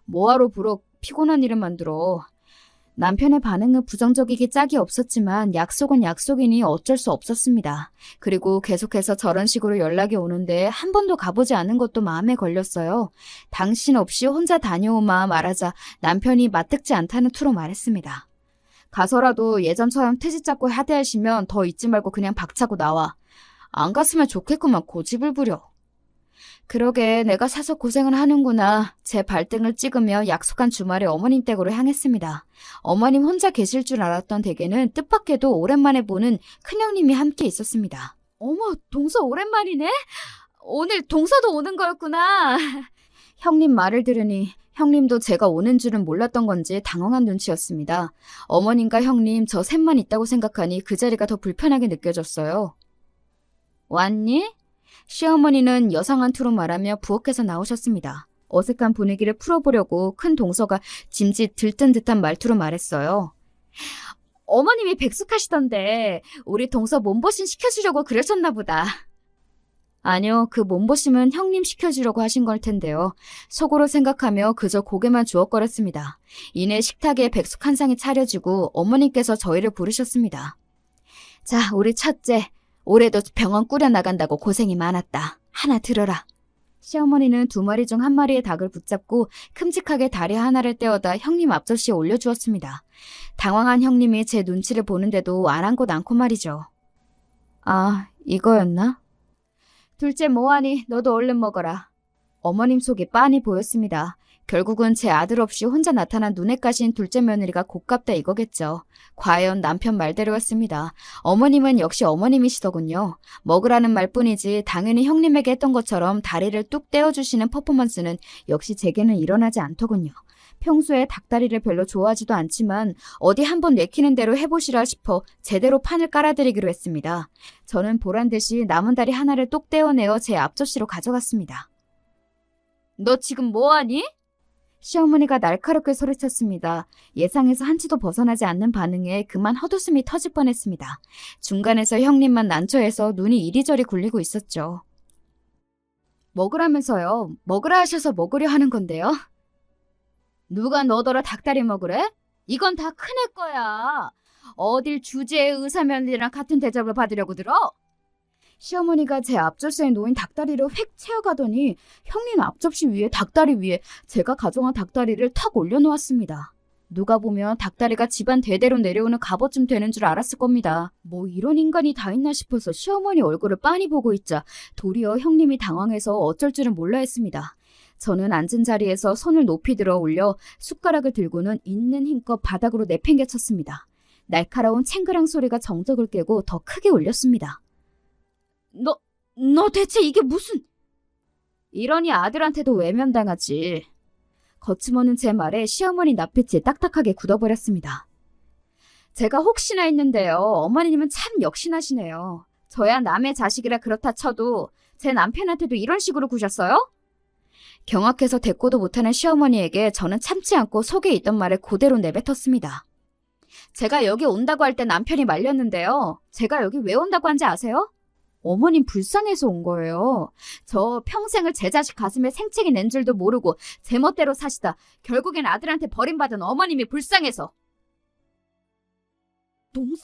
S1: 뭐하러 부록 피곤한 일을 만들어. 남편의 반응은 부정적이기 짝이 없었지만 약속은 약속이니 어쩔 수 없었습니다. 그리고 계속해서 저런 식으로 연락이 오는데 한 번도 가보지 않은 것도 마음에 걸렸어요. 당신 없이 혼자 다녀오마 말하자 남편이 맞듣지 않다는 투로 말했습니다. 가서라도 예전처럼 트집 잡고 하대하시면 더 있지 말고 그냥 박차고 나와. 안 갔으면 좋겠구만 고집을 부려. 그러게 내가 사서 고생을 하는구나. 제 발등을 찍으며 약속한 주말에 어머님 댁으로 향했습니다. 어머님 혼자 계실 줄 알았던 댁에는 뜻밖에도 오랜만에 보는 큰형님이 함께 있었습니다. 어머, 동서 오랜만이네? 오늘 동서도 오는 거였구나. 형님 말을 들으니 형님도 제가 오는 줄은 몰랐던 건지 당황한 눈치였습니다. 어머님과 형님 저 셋만 있다고 생각하니 그 자리가 더 불편하게 느껴졌어요. 왔니? 시어머니는 여상한 투로 말하며 부엌에서 나오셨습니다. 어색한 분위기를 풀어보려고 큰 동서가 짐짓 들뜬 듯한 말투로 말했어요. 어머님이 백숙하시던데 우리 동서 몸보신 시켜주려고 그러셨나 보다. 아니요, 그 몸보심은 형님 시켜주려고 하신 걸 텐데요. 속으로 생각하며 그저 고개만 주걱거렸습니다. 이내 식탁에 백숙 한 상이 차려지고 어머님께서 저희를 부르셨습니다. 자, 우리 첫째. 올해도 병원 꾸려나간다고 고생이 많았다. 하나 들어라. 시어머니는 2마리 중 1마리의 닭을 붙잡고 큼직하게 다리 하나를 떼어다 형님 앞접시에 올려주었습니다. 당황한 형님이 제 눈치를 보는데도 아랑곳 않고 말이죠. 아, 이거였나? 둘째 뭐하니? 너도 얼른 먹어라. 어머님 속이 빤히 보였습니다. 결국은 제 아들 없이 혼자 나타난 눈에 까신 둘째 며느리가 고깝다 이거겠죠. 과연 남편 말대로였습니다. 어머님은 역시 어머님이시더군요. 먹으라는 말뿐이지 당연히 형님에게 했던 것처럼 다리를 뚝 떼어주시는 퍼포먼스는 역시 제게는 일어나지 않더군요. 평소에 닭다리를 별로 좋아하지도 않지만 어디 한번 내키는 대로 해보시라 싶어 제대로 판을 깔아드리기로 했습니다. 저는 보란듯이 남은 다리 하나를 똑 떼어내어 제 앞접시로 가져갔습니다. 너 지금 뭐하니? 시어머니가 날카롭게 소리쳤습니다. 예상에서 한치도 벗어나지 않는 반응에 그만 헛웃음이 터질 뻔했습니다. 중간에서 형님만 난처해서 눈이 이리저리 굴리고 있었죠. 먹으라면서요. 먹으라 하셔서 먹으려 하는 건데요. 누가 너더러 닭다리 먹으래? 이건 다 큰애 거야. 어딜 주제의 의사면이랑 같은 대접을 받으려고 들어? 시어머니가 제 앞접시에 놓인 닭다리를 획 채워가더니 형님 앞접시 위에 닭다리 위에 제가 가져간 닭다리를 탁 올려놓았습니다. 누가 보면 닭다리가 집안 대대로 내려오는 갑옷쯤 되는 줄 알았을 겁니다. 뭐 이런 인간이 다 있나 싶어서 시어머니 얼굴을 빤히 보고 있자 도리어 형님이 당황해서 어쩔 줄은 몰라 했습니다. 저는 앉은 자리에서 손을 높이 들어 올려 숟가락을 들고는 있는 힘껏 바닥으로 내팽개쳤습니다. 날카로운 챙그랑 소리가 정적을 깨고 더 크게 울렸습니다. 너 대체 이게 무슨... 이러니 아들한테도 외면당하지. 거침없는 제 말에 시어머니 낯빛이 딱딱하게 굳어버렸습니다. 제가 혹시나 했는데요. 어머님은 참 역신하시네요. 저야 남의 자식이라 그렇다 쳐도 제 남편한테도 이런 식으로 구셨어요? 경악해서 대꾸도 못하는 시어머니에게 저는 참지 않고 속에 있던 말을 그대로 내뱉었습니다. 제가 여기 온다고 할 때 남편이 말렸는데요. 제가 여기 왜 온다고 한지 아세요? 어머님 불쌍해서 온 거예요. 저 평생을 제 자식 가슴에 생채기 낸 줄도 모르고 제 멋대로 사시다 결국엔 아들한테 버림받은 어머님이 불쌍해서. 동서!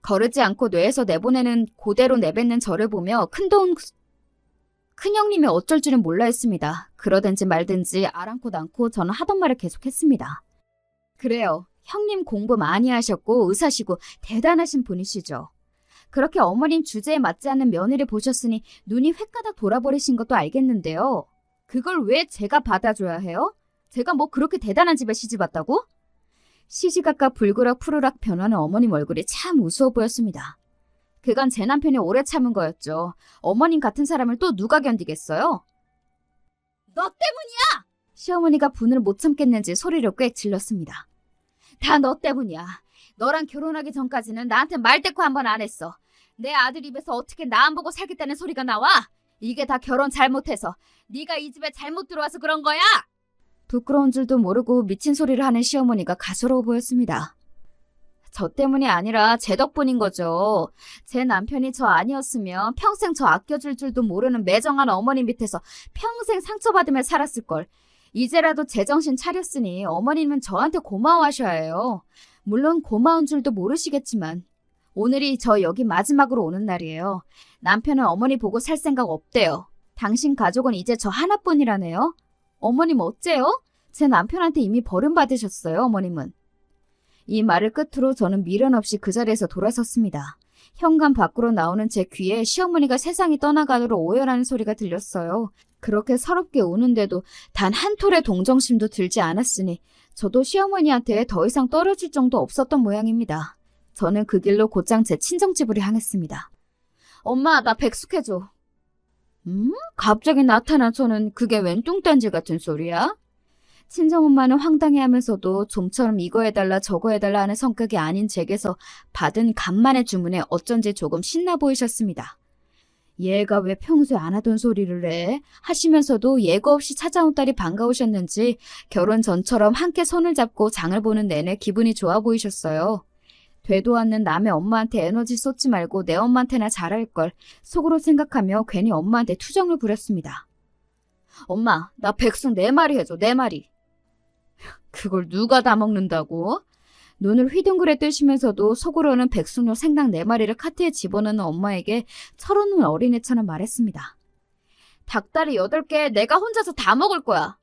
S1: 거르지 않고 뇌에서 내보내는 그대로 내뱉는 저를 보며 큰형님이 어쩔 줄은 몰라 했습니다. 그러든지 말든지 아랑곳 않고 저는 하던 말을 계속했습니다. 그래요. 형님 공부 많이 하셨고 의사시고 대단하신 분이시죠. 그렇게 어머님 주제에 맞지 않는 며느리 보셨으니 눈이 횟가닥 돌아버리신 것도 알겠는데요. 그걸 왜 제가 받아줘야 해요? 제가 뭐 그렇게 대단한 집에 시집왔다고? 시시각각 불그락 푸르락 변하는 어머님 얼굴이 참 우스워 보였습니다. 그건 제 남편이 오래 참은 거였죠. 어머님 같은 사람을 또 누가 견디겠어요? 너 때문이야! 시어머니가 분을 못 참겠는지 소리를 꽥 질렀습니다. 다 너 때문이야. 너랑 결혼하기 전까지는 나한테 말대꾸 한 번 안 했어. 내 아들 입에서 어떻게 나 안 보고 살겠다는 소리가 나와? 이게 다 결혼 잘못해서 네가 이 집에 잘못 들어와서 그런 거야? 부끄러운 줄도 모르고 미친 소리를 하는 시어머니가 가소로워 보였습니다. 저 때문이 아니라 제 덕분인 거죠. 제 남편이 저 아니었으면 평생 저 아껴줄 줄도 모르는 매정한 어머니 밑에서 평생 상처받으며 살았을걸. 이제라도 제정신 차렸으니 어머님은 저한테 고마워하셔야 해요. 물론 고마운 줄도 모르시겠지만 오늘이 저 여기 마지막으로 오는 날이에요. 남편은 어머니 보고 살 생각 없대요. 당신 가족은 이제 저 하나뿐이라네요. 어머님 어째요? 제 남편한테 이미 버림받으셨어요, 어머님은. 이 말을 끝으로 저는 미련 없이 그 자리에서 돌아섰습니다. 현관 밖으로 나오는 제 귀에 시어머니가 세상이 떠나가도록 오열하는 소리가 들렸어요. 그렇게 서럽게 우는데도 단 한 톨의 동정심도 들지 않았으니 저도 시어머니한테 더 이상 떨어질 정도 없었던 모양입니다. 저는 그 길로 곧장 제 친정집으로 향했습니다. 엄마, 나 백숙해줘. 갑자기 나타난 저는 그게 웬 뚱딴지 같은 소리야? 친정엄마는 황당해하면서도 좀처럼 이거 해달라 저거 해달라 하는 성격이 아닌 제게서 받은 간만의 주문에 어쩐지 조금 신나 보이셨습니다. 얘가 왜 평소에 안 하던 소리를 해? 하시면서도 예고 없이 찾아온 딸이 반가우셨는지 결혼 전처럼 함께 손을 잡고 장을 보는 내내 기분이 좋아 보이셨어요. 되도 않는 남의 엄마한테 에너지 쏟지 말고 내 엄마한테나 잘할 걸 속으로 생각하며 괜히 엄마한테 투정을 부렸습니다. 엄마, 나 백숙 4마리 해줘, 4마리. 그걸 누가 다 먹는다고? 눈을 휘둥그레 뜨시면서도 속으로는 백숙용 생닭 4마리를 카트에 집어넣는 엄마에게 철없는 어린애처럼 말했습니다. 닭다리 8개 내가 혼자서 다 먹을 거야.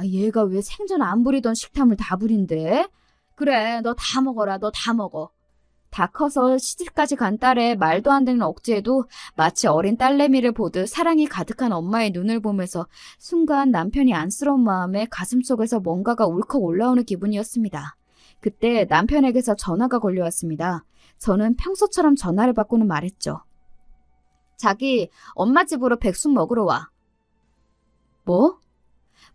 S1: 얘가 왜 생전 안 부리던 식탐을 다 부린대? 그래, 너 다 먹어라, 너 다 먹어. 다 커서 시집까지 간 딸의 말도 안 되는 억제에도 마치 어린 딸내미를 보듯 사랑이 가득한 엄마의 눈을 보면서 순간 남편이 안쓰러운 마음에 가슴속에서 뭔가가 울컥 올라오는 기분이었습니다. 그때 남편에게서 전화가 걸려왔습니다. 저는 평소처럼 전화를 받고는 말했죠. 자기, 엄마 집으로 백숙 먹으러 와. 뭐?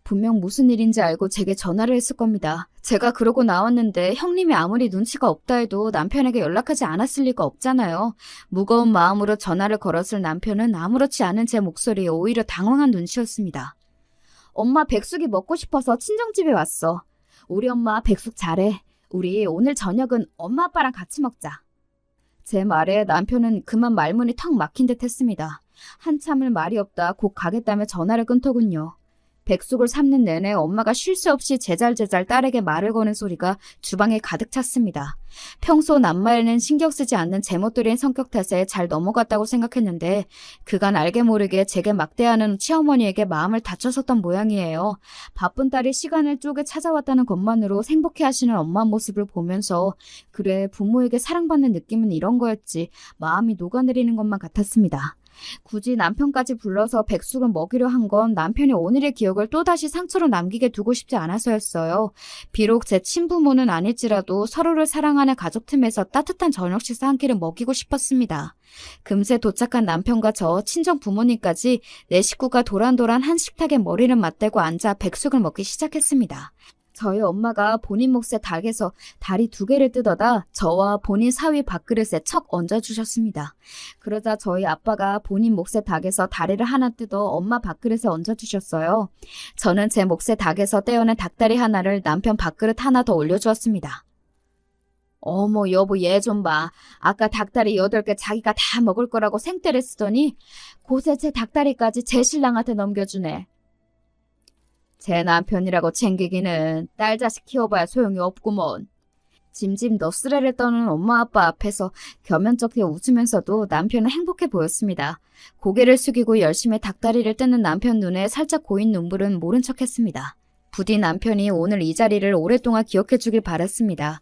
S1: 분명 무슨 일인지 알고 제게 전화를 했을 겁니다. 제가 그러고 나왔는데 형님이 아무리 눈치가 없다 해도 남편에게 연락하지 않았을 리가 없잖아요. 무거운 마음으로 전화를 걸었을 남편은 아무렇지 않은 제 목소리에 오히려 당황한 눈치였습니다. 엄마 백숙이 먹고 싶어서 친정집에 왔어. 우리 엄마 백숙 잘해. 우리 오늘 저녁은 엄마 아빠랑 같이 먹자. 제 말에 남편은 그만 말문이 턱 막힌 듯 했습니다. 한참을 말이 없다 곧 가겠다며 전화를 끊더군요. 백숙을 삶는 내내 엄마가 쉴 새 없이 제잘제잘 딸에게 말을 거는 소리가 주방에 가득 찼습니다. 평소 남말에는 신경 쓰지 않는 제멋들인 성격 탓에 잘 넘어갔다고 생각했는데 그간 알게 모르게 제게 막대하는 시어머니에게 마음을 다쳤었던 모양이에요. 바쁜 딸이 시간을 쪼개 찾아왔다는 것만으로 행복해하시는 엄마 모습을 보면서 그래, 부모에게 사랑받는 느낌은 이런 거였지 마음이 녹아내리는 것만 같았습니다. 굳이 남편까지 불러서 백숙을 먹이려 한 건 남편이 오늘의 기억을 또다시 상처로 남기게 두고 싶지 않아서였어요. 비록 제 친부모는 아닐지라도 서로를 사랑하는 가족 틈에서 따뜻한 저녁 식사 한 끼를 먹이고 싶었습니다. 금세 도착한 남편과 저 친정 부모님까지 내 식구가 도란도란 한 식탁에 머리를 맞대고 앉아 백숙을 먹기 시작했습니다. 저희 엄마가 본인 몫의 닭에서 다리 2개를 뜯어다 저와 본인 사위 밥그릇에 척 얹어주셨습니다. 그러자 저희 아빠가 본인 몫의 닭에서 다리를 하나 뜯어 엄마 밥그릇에 얹어주셨어요. 저는 제 몫의 닭에서 떼어낸 닭다리 하나를 남편 밥그릇 하나 더 올려주었습니다. 어머 여보 얘 좀 봐. 아까 닭다리 8개 자기가 다 먹을 거라고 생떼를 쓰더니 곳에 제 닭다리까지 제 신랑한테 넘겨주네. 제 남편이라고 챙기기는 딸 자식 키워봐야 소용이 없구먼. 짐짐 너스레를 떠는 엄마 아빠 앞에서 겸연쩍게 웃으면서도 남편은 행복해 보였습니다. 고개를 숙이고 열심히 닭다리를 뜯는 남편 눈에 살짝 고인 눈물은 모른 척했습니다. 부디 남편이 오늘 이 자리를 오랫동안 기억해 주길 바랐습니다.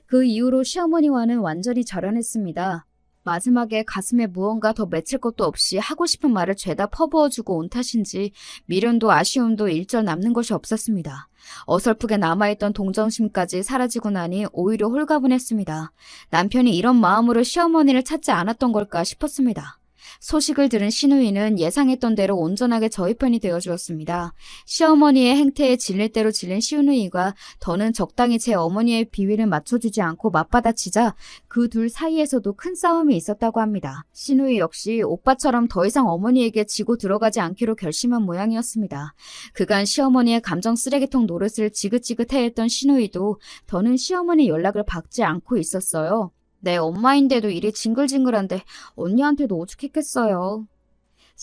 S1: 그 이후로 시어머니와는 완전히 절연했습니다. 마지막에 가슴에 무언가 더 맺힐 것도 없이 하고 싶은 말을 죄다 퍼부어주고 온 탓인지 미련도 아쉬움도 일절 남는 것이 없었습니다. 어설프게 남아있던 동정심까지 사라지고 나니 오히려 홀가분했습니다. 남편이 이런 마음으로 시어머니를 찾지 않았던 걸까 싶었습니다. 소식을 들은 시누이는 예상했던 대로 온전하게 저희 편이 되어주었습니다. 시어머니의 행태에 질릴 대로 질린 시누이가 더는 적당히 제 어머니의 비위를 맞춰주지 않고 맞받아치자 그 둘 사이에서도 큰 싸움이 있었다고 합니다. 시누이 역시 오빠처럼 더 이상 어머니에게 지고 들어가지 않기로 결심한 모양이었습니다. 그간 시어머니의 감정 쓰레기통 노릇을 지긋지긋해했던 시누이도 더는 시어머니 연락을 받지 않고 있었어요. 내 엄마인데도 일이 징글징글한데 언니한테도 오죽했겠어요.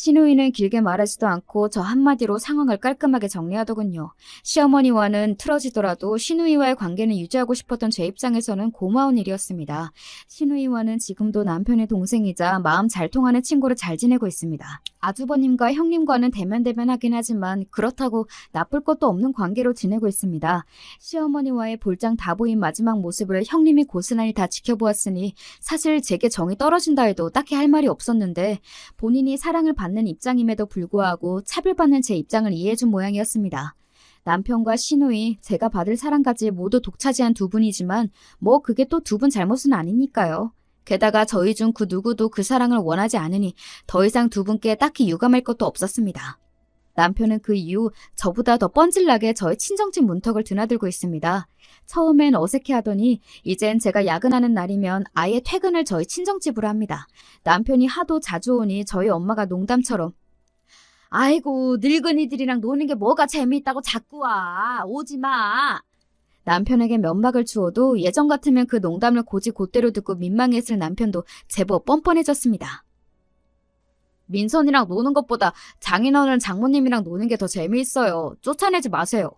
S1: 시누이는 길게 말하지도 않고 저 한마디로 상황을 깔끔하게 정리하더군요. 시어머니와는 틀어지더라도 시누이와의 관계는 유지하고 싶었던 제 입장에서는 고마운 일이었습니다. 시누이와는 지금도 남편의 동생이자 마음 잘 통하는 친구로 잘 지내고 있습니다. 아주버님과 형님과는 대면대면하긴 하지만 그렇다고 나쁠 것도 없는 관계로 지내고 있습니다. 시어머니와의 볼장 다 보인 마지막 모습을 형님이 고스란히 다 지켜보았으니 사실 제게 정이 떨어진다 해도 딱히 할 말이 없었는데 본인이 사랑을 받는 입장임에도 불구하고 차별받는 제 입장을 이해해준 모양이었습니다. 남편과 시누이, 제가 받을 사랑까지 모두 독차지한 두 분이지만 뭐 그게 또 두 분 잘못은 아니니까요. 게다가 저희 중 그 누구도 그 사랑을 원하지 않으니 더 이상 두 분께 딱히 유감할 것도 없었습니다. 남편은 그 이후 저보다 더 뻔질나게 저의 친정집 문턱을 드나들고 있습니다. 처음엔 어색해하더니 이젠 제가 야근하는 날이면 아예 퇴근을 저희 친정집으로 합니다. 남편이 하도 자주 오니 저희 엄마가 농담처럼 아이고 늙은이들이랑 노는 게 뭐가 재미있다고 자꾸 와. 오지 마. 남편에게 면박을 주어도 예전 같으면 그 농담을 고지 곧대로 듣고 민망했을 남편도 제법 뻔뻔해졌습니다. 민선이랑 노는 것보다 장인어른 장모님이랑 노는 게 더 재미있어요. 쫓아내지 마세요.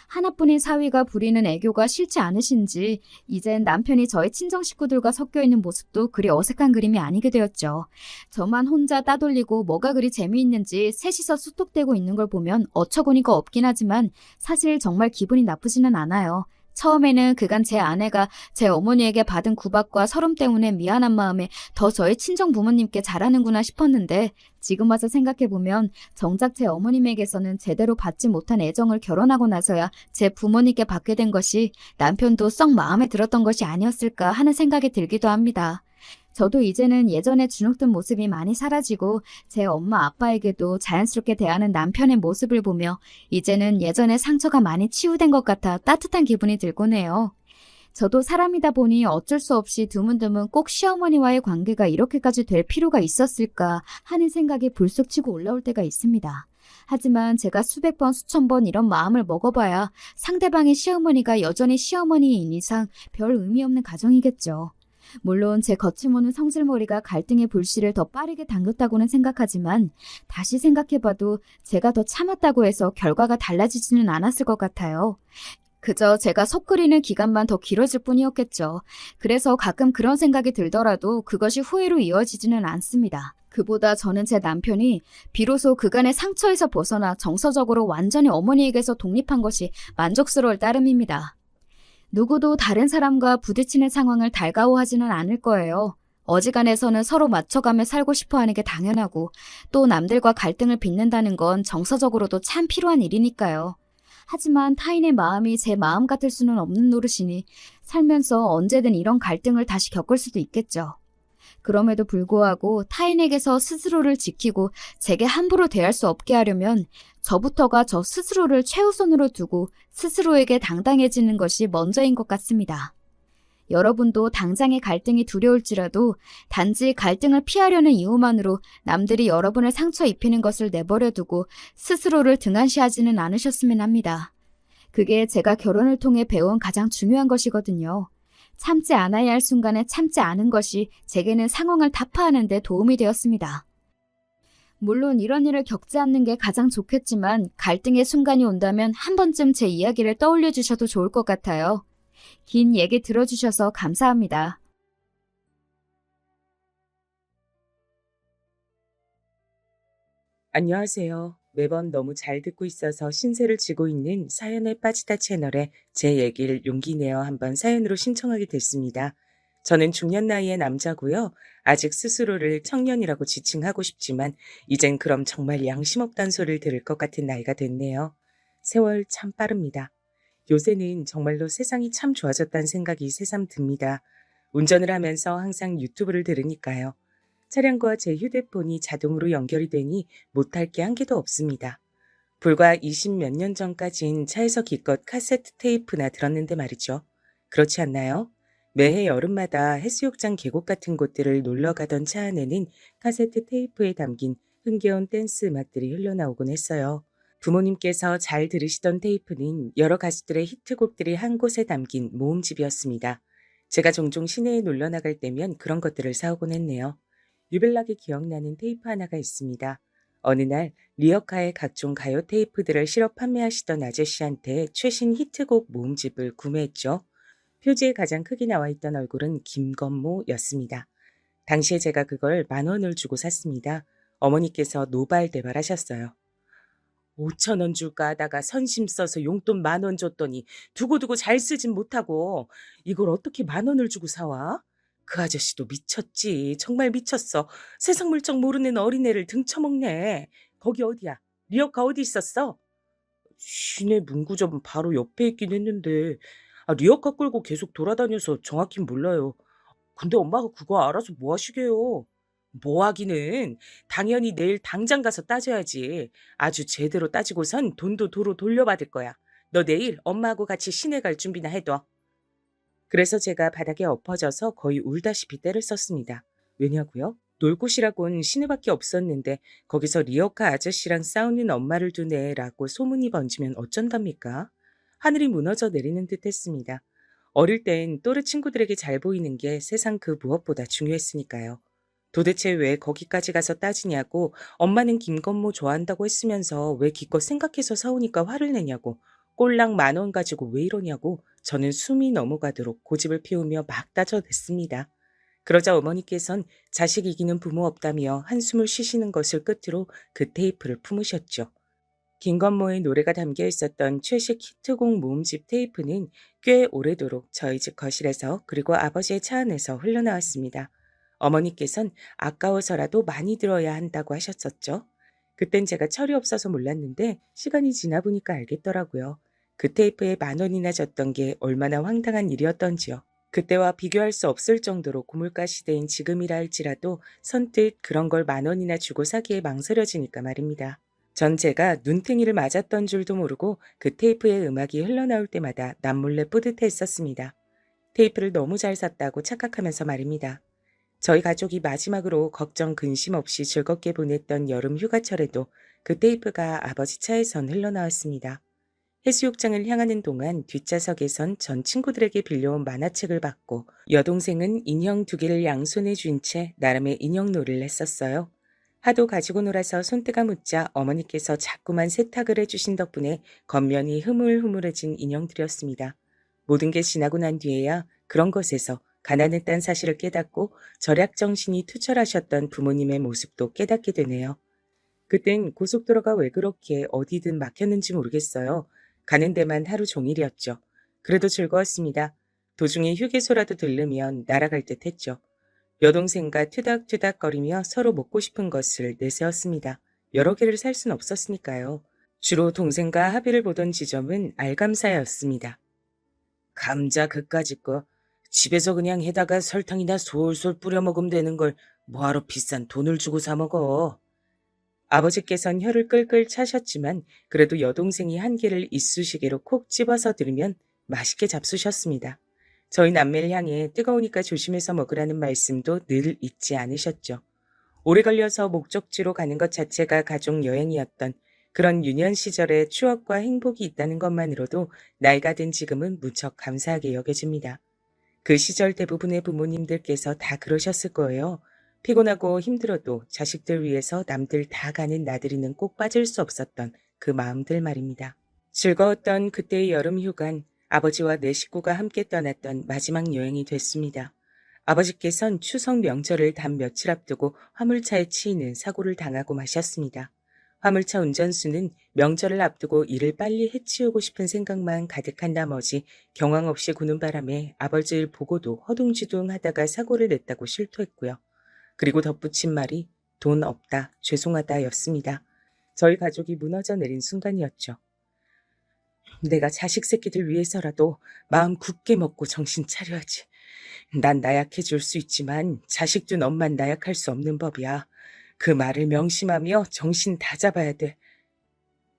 S1: 하나뿐인 사위가 부리는 애교가 싫지 않으신지 이젠 남편이 저희 친정 식구들과 섞여 있는 모습도 그리 어색한 그림이 아니게 되었죠. 저만 혼자 따돌리고 뭐가 그리 재미있는지 셋이서 수뚝대고 있는 걸 보면 어처구니가 없긴 하지만 사실 정말 기분이 나쁘지는 않아요. 처음에는 그간 제 아내가 제 어머니에게 받은 구박과 서름 때문에 미안한 마음에 더 저희 친정 부모님께 잘하는구나 싶었는데 지금 와서 생각해보면 정작 제 어머님에게서는 제대로 받지 못한 애정을 결혼하고 나서야 제 부모님께 받게 된 것이 남편도 썩 마음에 들었던 것이 아니었을까 하는 생각이 들기도 합니다. 저도 이제는 예전에 주눅든 모습이 많이 사라지고 제 엄마 아빠에게도 자연스럽게 대하는 남편의 모습을 보며 이제는 예전에 상처가 많이 치유된 것 같아 따뜻한 기분이 들곤 해요. 저도 사람이다 보니 어쩔 수 없이 드문드문 꼭 시어머니와의 관계가 이렇게까지 될 필요가 있었을까 하는 생각이 불쑥 치고 올라올 때가 있습니다. 하지만 제가 수백 번 수천 번 이런 마음을 먹어봐야 상대방의 시어머니가 여전히 시어머니인 이상 별 의미 없는 가정이겠죠. 물론 제 거침없는 성질머리가 갈등의 불씨를 더 빠르게 당겼다고는 생각하지만 다시 생각해봐도 제가 더 참았다고 해서 결과가 달라지지는 않았을 것 같아요. 그저 제가 속 끓이는 기간만 더 길어질 뿐이었겠죠. 그래서 가끔 그런 생각이 들더라도 그것이 후회로 이어지지는 않습니다. 그보다 저는 제 남편이 비로소 그간의 상처에서 벗어나 정서적으로 완전히 어머니에게서 독립한 것이 만족스러울 따름입니다. 누구도 다른 사람과 부딪히는 상황을 달가워하지는 않을 거예요. 어지간해서는 서로 맞춰가며 살고 싶어하는 게 당연하고 또 남들과 갈등을 빚는다는 건 정서적으로도 참 필요한 일이니까요. 하지만 타인의 마음이 제 마음 같을 수는 없는 노릇이니 살면서 언제든 이런 갈등을 다시 겪을 수도 있겠죠. 그럼에도 불구하고 타인에게서 스스로를 지키고 제게 함부로 대할 수 없게 하려면 저부터가 저 스스로를 최우선으로 두고 스스로에게 당당해지는 것이 먼저인 것 같습니다. 여러분도 당장의 갈등이 두려울지라도 단지 갈등을 피하려는 이유만으로 남들이 여러분을 상처 입히는 것을 내버려 두고 스스로를 등한시하지는 않으셨으면 합니다. 그게 제가 결혼을 통해 배운 가장 중요한 것이거든요. 참지 않아야 할 순간에 참지 않은 것이 제게는 상황을 타파하는 데 도움이 되었습니다. 물론 이런 일을 겪지 않는 게 가장 좋겠지만 갈등의 순간이 온다면 한 번쯤 제 이야기를 떠올려 주셔도 좋을 것 같아요. 긴 얘기 들어주셔서 감사합니다.
S2: 안녕하세요. 매번 너무 잘 듣고 있어서 신세를 지고 있는 사연에 빠지다 채널에 제 얘기를 용기 내어 한번 사연으로 신청하게 됐습니다. 저는 중년 나이의 남자고요. 아직 스스로를 청년이라고 지칭하고 싶지만 이젠 그럼 정말 양심 없단 소리를 들을 것 같은 나이가 됐네요. 세월 참 빠릅니다. 요새는 정말로 세상이 참 좋아졌다는 생각이 새삼 듭니다. 운전을 하면서 항상 유튜브를 들으니까요. 차량과 제 휴대폰이 자동으로 연결이 되니 못할 게 한 개도 없습니다. 불과 20 몇 년 전까진 차에서 기껏 카세트 테이프나 들었는데 말이죠. 그렇지 않나요? 매해 여름마다 해수욕장 계곡 같은 곳들을 놀러 가던 차 안에는 카세트 테이프에 담긴 흥겨운 댄스 음악들이 흘러나오곤 했어요. 부모님께서 잘 들으시던 테이프는 여러 가수들의 히트곡들이 한 곳에 담긴 모음집이었습니다. 제가 종종 시내에 놀러 나갈 때면 그런 것들을 사오곤 했네요. 유별나게 기억나는 테이프 하나가 있습니다. 어느 날 리어카의 각종 가요 테이프들을 실어 판매하시던 아저씨한테 최신 히트곡 모음집을 구매했죠. 표지에 가장 크게 나와 있던 얼굴은 김건모였습니다. 당시에 제가 그걸 10,000원을 주고 샀습니다. 어머니께서 노발대발하셨어요. 5,000원 줄까 하다가 선심 써서 용돈 10,000원 줬더니 두고두고 잘 쓰진 못하고 이걸 어떻게 10,000원을 주고 사와? 그 아저씨도 미쳤지. 정말 미쳤어. 세상 물정 모르는 어린애를 등쳐먹네. 거기 어디야? 리어카 어디 있었어? 시내 문구점 바로 옆에 있긴 했는데 리어카 끌고 계속 돌아다녀서 정확히 몰라요. 근데 엄마가 그거 알아서 뭐 하시게요? 뭐 하기는 당연히 내일 당장 가서 따져야지. 아주 제대로 따지고선 돈도 도로 돌려받을 거야. 너 내일 엄마하고 같이 시내 갈 준비나 해둬. 그래서 제가 바닥에 엎어져서 거의 울다시피 떼를 썼습니다. 왜냐고요? 놀 곳이라곤 시내밖에 없었는데 거기서 리어카 아저씨랑 싸우는 엄마를 두네라고 소문이 번지면 어쩐답니까? 하늘이 무너져 내리는 듯 했습니다. 어릴 땐 또래 친구들에게 잘 보이는 게 세상 그 무엇보다 중요했으니까요. 도대체 왜 거기까지 가서 따지냐고 엄마는 김건모 좋아한다고 했으면서 왜 기껏 생각해서 사오니까 화를 내냐고 꼴랑 10,000원 가지고 왜 이러냐고 저는 숨이 넘어가도록 고집을 피우며 막 따져댔습니다. 그러자 어머니께선 자식 이기는 부모 없다며 한숨을 쉬시는 것을 끝으로 그 테이프를 품으셨죠. 김건모의 노래가 담겨 있었던 최식 히트곡 모음집 테이프는 꽤 오래도록 저희 집 거실에서 그리고 아버지의 차 안에서 흘러나왔습니다. 어머니께선 아까워서라도 많이 들어야 한다고 하셨었죠. 그땐 제가 철이 없어서 몰랐는데 시간이 지나 보니까 알겠더라고요. 그 테이프에 10,000원이나 줬던 게 얼마나 황당한 일이었던지요. 그때와 비교할 수 없을 정도로 고물가 시대인 지금이라 할지라도 선뜻 그런 걸 10,000원이나 주고 사기에 망설여지니까 말입니다. 전 제가 눈탱이를 맞았던 줄도 모르고 그 테이프의 음악이 흘러나올 때마다 남몰래 뿌듯해 했었습니다. 테이프를 너무 잘 샀다고 착각하면서 말입니다. 저희 가족이 마지막으로 걱정 근심 없이 즐겁게 보냈던 여름 휴가철에도 그 테이프가 아버지 차에선 흘러나왔습니다. 해수욕장을 향하는 동안 뒷좌석에선 전 친구들에게 빌려온 만화책을 받고 여동생은 인형 2개를 양손에 쥔 채 나름의 인형놀이를 했었어요. 하도 가지고 놀아서 손때가 묻자 어머니께서 자꾸만 세탁을 해주신 덕분에 겉면이 흐물흐물해진 인형들이었습니다. 모든 게 지나고 난 뒤에야 그런 것에서 가난했다는 사실을 깨닫고 절약정신이 투철하셨던 부모님의 모습도 깨닫게 되네요. 그땐 고속도로가 왜 그렇게 어디든 막혔는지 모르겠어요. 가는 데만 하루 종일이었죠. 그래도 즐거웠습니다. 도중에 휴게소라도 들르면 날아갈 듯 했죠. 여동생과 투닥투닥거리며 서로 먹고 싶은 것을 내세웠습니다. 여러 개를 살 순 없었으니까요. 주로 동생과 합의를 보던 지점은 알감사였습니다. 감자 그까짓 거 집에서 그냥 해다가 설탕이나 솔솔 뿌려 먹으면 되는 걸 뭐하러 비싼 돈을 주고 사 먹어. 아버지께선 혀를 끌끌 차셨지만 그래도 여동생이 한 개를 이쑤시개로 콕 집어서 들으면 맛있게 잡수셨습니다. 저희 남매를 향해 뜨거우니까 조심해서 먹으라는 말씀도 늘 잊지 않으셨죠. 오래 걸려서 목적지로 가는 것 자체가 가족 여행이었던 그런 유년 시절의 추억과 행복이 있다는 것만으로도 나이가 든 지금은 무척 감사하게 여겨집니다. 그 시절 대부분의 부모님들께서 다 그러셨을 거예요. 피곤하고 힘들어도 자식들 위해서 남들 다 가는 나들이는 꼭 빠질 수 없었던 그 마음들 말입니다. 즐거웠던 그때의 여름 휴간, 아버지와 내 식구가 함께 떠났던 마지막 여행이 됐습니다. 아버지께선 추석 명절을 단 며칠 앞두고 화물차에 치이는 사고를 당하고 마셨습니다. 화물차 운전수는 명절을 앞두고 일을 빨리 해치우고 싶은 생각만 가득한 나머지 경황 없이 구는 바람에 아버지를 보고도 허둥지둥 하다가 사고를 냈다고 실토했고요. 그리고 덧붙인 말이 돈 없다, 죄송하다 였습니다. 저희 가족이 무너져 내린 순간이었죠. 내가 자식 새끼들 위해서라도 마음 굳게 먹고 정신 차려야지. 난 나약해 줄 수 있지만 자식 둔 엄만 나약할 수 없는 법이야. 그 말을 명심하며 정신 다 잡아야 돼.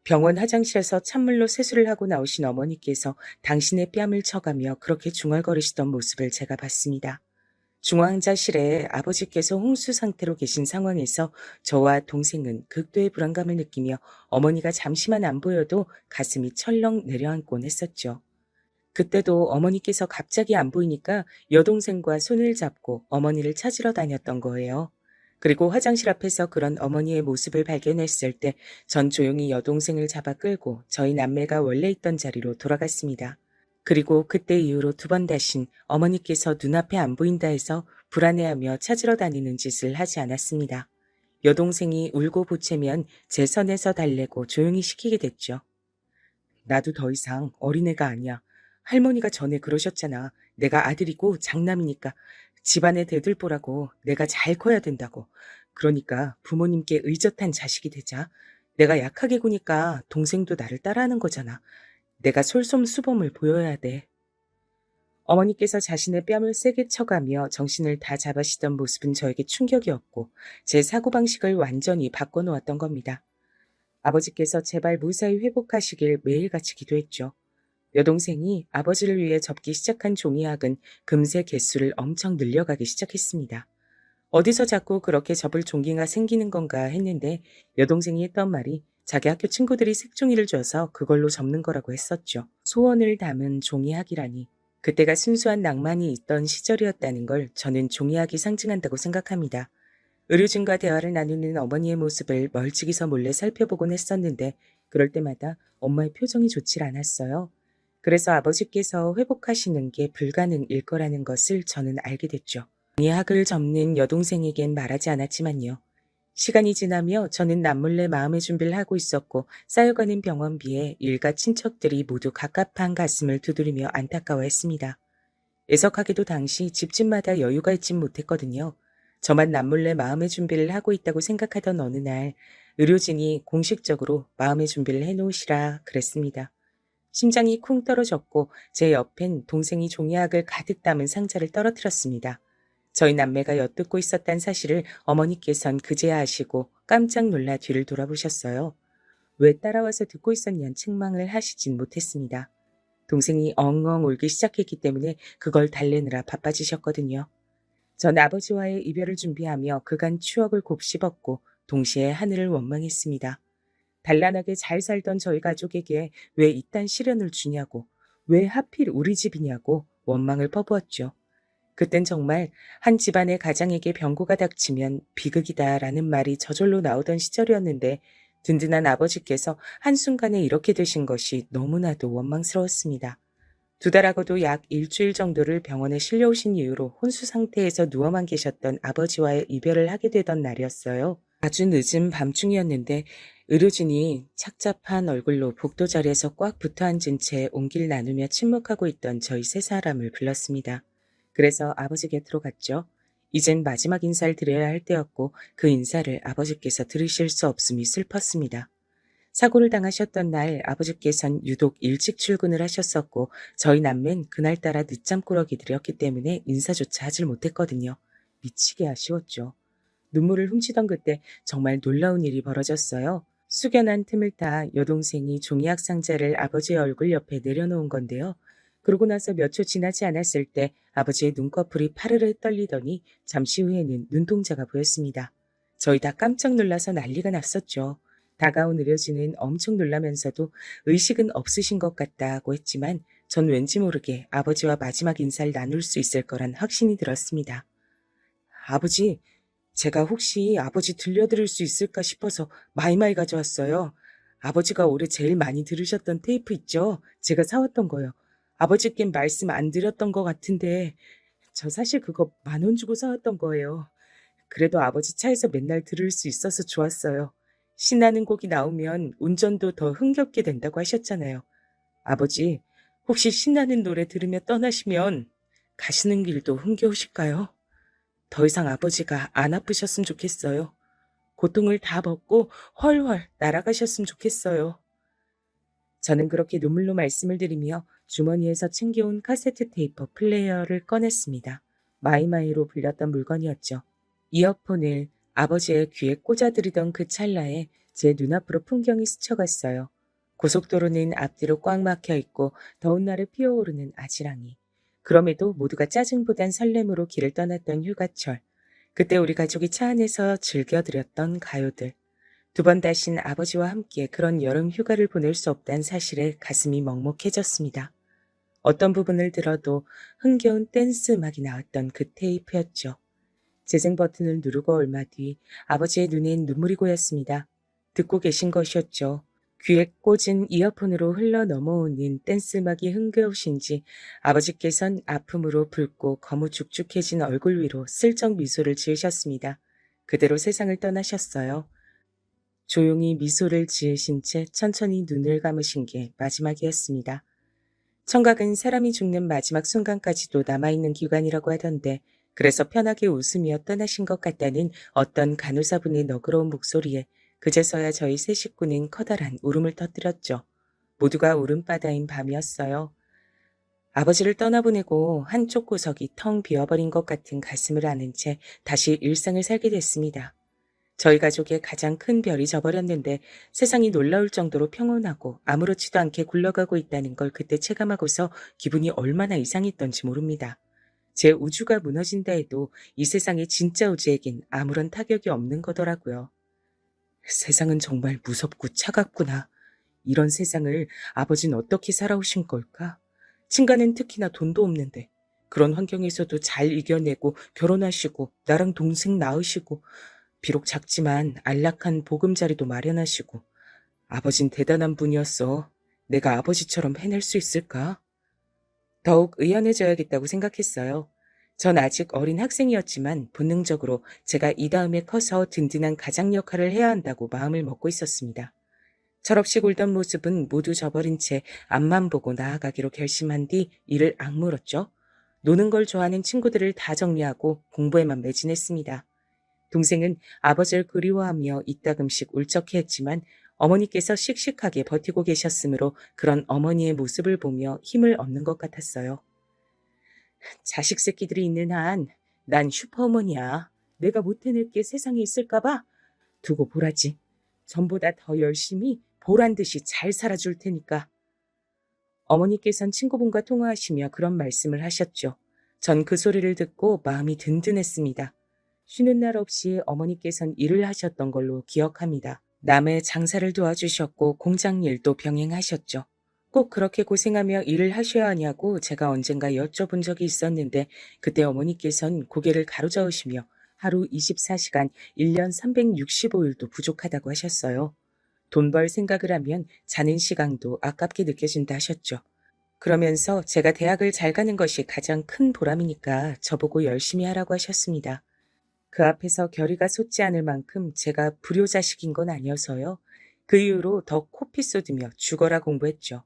S2: 병원 화장실에서 찬물로 세수를 하고 나오신 어머니께서 당신의 뺨을 쳐가며 그렇게 중얼거리시던 모습을 제가 봤습니다. 중환자실에 아버지께서 홍수 상태로 계신 상황에서 저와 동생은 극도의 불안감을 느끼며 어머니가 잠시만 안 보여도 가슴이 철렁 내려앉곤 했었죠. 그때도 어머니께서 갑자기 안 보이니까 여동생과 손을 잡고 어머니를 찾으러 다녔던 거예요. 그리고 화장실 앞에서 그런 어머니의 모습을 발견했을 때 전 조용히 여동생을 잡아 끌고 저희 남매가 원래 있던 자리로 돌아갔습니다. 그리고 그때 이후로 두 번 다신 어머니께서 눈앞에 안 보인다 해서 불안해하며 찾으러 다니는 짓을 하지 않았습니다. 여동생이 울고 보채면 제 선에서 달래고 조용히 시키게 됐죠. 나도 더 이상 어린애가 아니야. 할머니가 전에 그러셨잖아. 내가 아들이고 장남이니까 집안에 대들보라고 내가 잘 커야 된다고. 그러니까 부모님께 의젓한 자식이 되자. 내가 약하게 구니까 동생도 나를 따라하는 거잖아. 내가 솔솜수범을 보여야 돼. 어머니께서 자신의 뺨을 세게 쳐가며 정신을 다 잡으시던 모습은 저에게 충격이었고 제 사고방식을 완전히 바꿔놓았던 겁니다. 아버지께서 제발 무사히 회복하시길 매일같이 기도했죠. 여동생이 아버지를 위해 접기 시작한 종이학은 금세 개수를 엄청 늘려가기 시작했습니다. 어디서 자꾸 그렇게 접을 종이가 생기는 건가 했는데 여동생이 했던 말이 자기 학교 친구들이 색종이를 줘서 그걸로 접는 거라고 했었죠. 소원을 담은 종이학이라니. 그때가 순수한 낭만이 있던 시절이었다는 걸 저는 종이학이 상징한다고 생각합니다. 의료진과 대화를 나누는 어머니의 모습을 멀찍이서 몰래 살펴보곤 했었는데 그럴 때마다 엄마의 표정이 좋질 않았어요. 그래서 아버지께서 회복하시는 게 불가능일 거라는 것을 저는 알게 됐죠. 학을 접는 여동생에겐 말하지 않았지만요. 시간이 지나며 저는 남몰래 마음의 준비를 하고 있었고 쌓여가는 병원비에 일가 친척들이 모두 갑갑한 가슴을 두드리며 안타까워했습니다. 애석하게도 당시 집집마다 여유가 있진 못했거든요. 저만 남몰래 마음의 준비를 하고 있다고 생각하던 어느 날 의료진이 공식적으로 마음의 준비를 해놓으시라 그랬습니다. 심장이 쿵 떨어졌고 제 옆엔 동생이 종이학을 가득 담은 상자를 떨어뜨렸습니다. 저희 남매가 엿듣고 있었단 사실을 어머니께선 그제야 아시고 깜짝 놀라 뒤를 돌아보셨어요. 왜 따라와서 듣고 있었냐는 책망을 하시진 못했습니다. 동생이 엉엉 울기 시작했기 때문에 그걸 달래느라 바빠지셨거든요. 전 아버지와의 이별을 준비하며 그간 추억을 곱씹었고 동시에 하늘을 원망했습니다. 단란하게 잘 살던 저희 가족에게 왜 이딴 시련을 주냐고, 왜 하필 우리 집이냐고 원망을 퍼부었죠. 그땐 정말 한 집안의 가장에게 병고가 닥치면 비극이다라는 말이 저절로 나오던 시절이었는데 든든한 아버지께서 한순간에 이렇게 되신 것이 너무나도 원망스러웠습니다. 2달하고도 약 일주일 정도를 병원에 실려오신 이후로 혼수 상태에서 누워만 계셨던 아버지와의 이별을 하게 되던 날이었어요. 아주 늦은 밤중이었는데 의료진이 착잡한 얼굴로 복도 자리에서 꽉 붙어 앉은 채 온기를 나누며 침묵하고 있던 저희 세 사람을 불렀습니다. 그래서 아버지 곁으로 갔죠. 이젠 마지막 인사를 드려야 할 때였고 그 인사를 아버지께서 들으실 수 없음이 슬펐습니다. 사고를 당하셨던 날 아버지께선 유독 일찍 출근을 하셨었고 저희 남매는 그날따라 늦잠 꾸러기들이었기 때문에 인사조차 하질 못했거든요. 미치게 아쉬웠죠. 눈물을 훔치던 그때 정말 놀라운 일이 벌어졌어요. 숙연한 틈을 타 여동생이 종이학 상자를 아버지의 얼굴 옆에 내려놓은 건데요. 그러고 나서 몇 초 지나지 않았을 때 아버지의 눈꺼풀이 파르르 떨리더니 잠시 후에는 눈동자가 보였습니다. 저희 다 깜짝 놀라서 난리가 났었죠. 다가온 의료진은 엄청 놀라면서도 의식은 없으신 것 같다고 했지만 전 왠지 모르게 아버지와 마지막 인사를 나눌 수 있을 거란 확신이 들었습니다. 아버지, 제가 혹시 아버지 들려드릴 수 있을까 싶어서 마이마이 가져왔어요. 아버지가 올해 제일 많이 들으셨던 테이프 있죠? 제가 사왔던 거요. 아버지께 말씀 안 드렸던 것 같은데 저 사실 그거 10,000원 주고 사왔던 거예요. 그래도 아버지 차에서 맨날 들을 수 있어서 좋았어요. 신나는 곡이 나오면 운전도 더 흥겹게 된다고 하셨잖아요. 아버지, 혹시 신나는 노래 들으며 떠나시면 가시는 길도 흥겨우실까요? 더 이상 아버지가 안 아프셨으면 좋겠어요. 고통을 다 벗고 헐헐 날아가셨으면 좋겠어요. 저는 그렇게 눈물로 말씀을 드리며 주머니에서 챙겨온 카세트 테이프 플레이어를 꺼냈습니다. 마이마이로 불렸던 물건이었죠. 이어폰을 아버지의 귀에 꽂아드리던 그 찰나에 제 눈앞으로 풍경이 스쳐갔어요. 고속도로는 앞뒤로 꽉 막혀 있고 더운 날에 피어오르는 아지랑이. 그럼에도 모두가 짜증보단 설렘으로 길을 떠났던 휴가철. 그때 우리 가족이 차 안에서 즐겨드렸던 가요들. 2번 다신 아버지와 함께 그런 여름 휴가를 보낼 수 없다는 사실에 가슴이 먹먹해졌습니다. 어떤 부분을 들어도 흥겨운 댄스 음악이 나왔던 그 테이프였죠. 재생 버튼을 누르고 얼마 뒤 아버지의 눈엔 눈물이 고였습니다. 듣고 계신 것이었죠. 귀에 꽂은 이어폰으로 흘러 넘어오는 댄스 음악이 흥겨우신지 아버지께선 아픔으로 붉고 거무죽죽해진 얼굴 위로 슬쩍 미소를 지으셨습니다. 그대로 세상을 떠나셨어요. 조용히 미소를 지으신 채 천천히 눈을 감으신 게 마지막이었습니다. 청각은 사람이 죽는 마지막 순간까지도 남아있는 기관이라고 하던데 그래서 편하게 웃으며 떠나신 것 같다는 어떤 간호사분의 너그러운 목소리에 그제서야 저희 세 식구는 커다란 울음을 터뜨렸죠. 모두가 울음바다인 밤이었어요. 아버지를 떠나보내고 한쪽 구석이 텅 비어버린 것 같은 가슴을 아는 채 다시 일상을 살게 됐습니다. 저희 가족의 가장 큰 별이 져버렸는데 세상이 놀라울 정도로 평온하고 아무렇지도 않게 굴러가고 있다는 걸 그때 체감하고서 기분이 얼마나 이상했던지 모릅니다. 제 우주가 무너진다 해도 이 세상의 진짜 우주에겐 아무런 타격이 없는 거더라고요. 세상은 정말 무섭고 차갑구나. 이런 세상을 아버지는 어떻게 살아오신 걸까? 친가는 특히나 돈도 없는데 그런 환경에서도 잘 이겨내고 결혼하시고 나랑 동생 낳으시고 비록 작지만 안락한 보금자리도 마련하시고 아버진 대단한 분이었어. 내가 아버지처럼 해낼 수 있을까? 더욱 의연해져야겠다고 생각했어요. 전 아직 어린 학생이었지만 본능적으로 제가 이 다음에 커서 든든한 가장 역할을 해야 한다고 마음을 먹고 있었습니다. 철없이 굴던 모습은 모두 저버린 채 앞만 보고 나아가기로 결심한 뒤 이를 악물었죠. 노는 걸 좋아하는 친구들을 다 정리하고 공부에만 매진했습니다. 동생은 아버지를 그리워하며 이따금씩 울적해했지만 어머니께서 씩씩하게 버티고 계셨으므로 그런 어머니의 모습을 보며 힘을 얻는 것 같았어요. 자식 새끼들이 있는 한 난 슈퍼어머니야. 내가 못 해낼 게 세상에 있을까봐 두고 보라지. 전보다 더 열심히 보란 듯이 잘 살아줄 테니까. 어머니께선 친구분과 통화하시며 그런 말씀을 하셨죠. 전 그 소리를 듣고 마음이 든든했습니다. 쉬는 날 없이 어머니께선 일을 하셨던 걸로 기억합니다. 남의 장사를 도와주셨고 공장 일도 병행하셨죠. 꼭 그렇게 고생하며 일을 하셔야 하냐고 제가 언젠가 여쭤본 적이 있었는데 그때 어머니께선 고개를 가로저으시며 하루 24시간 1년 365일도 부족하다고 하셨어요. 돈 벌 생각을 하면 자는 시간도 아깝게 느껴진다 하셨죠. 그러면서 제가 대학을 잘 가는 것이 가장 큰 보람이니까 저보고 열심히 하라고 하셨습니다. 그 앞에서 결의가 솟지 않을 만큼 제가 불효자식인 건 아니어서요. 그 이후로 더 코피 쏟으며 죽어라 공부했죠.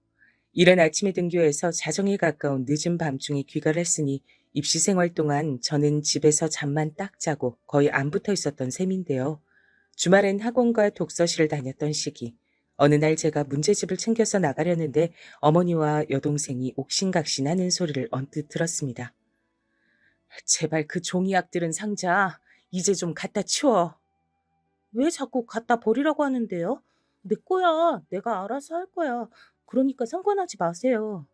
S2: 이른 아침에 등교해서 자정에 가까운 늦은 밤중에 귀가를 했으니 입시 생활 동안 저는 집에서 잠만 딱 자고 거의 안 붙어 있었던 셈인데요. 주말엔 학원과 독서실을 다녔던 시기. 어느 날 제가 문제집을 챙겨서 나가려는데 어머니와 여동생이 옥신각신하는 소리를 언뜻 들었습니다. 제발 그 종이약들은 상자 이제 좀 갖다 치워. 왜 자꾸 갖다 버리라고 하는데요? 내 거야. 내가 알아서 할 거야. 그러니까 상관하지 마세요.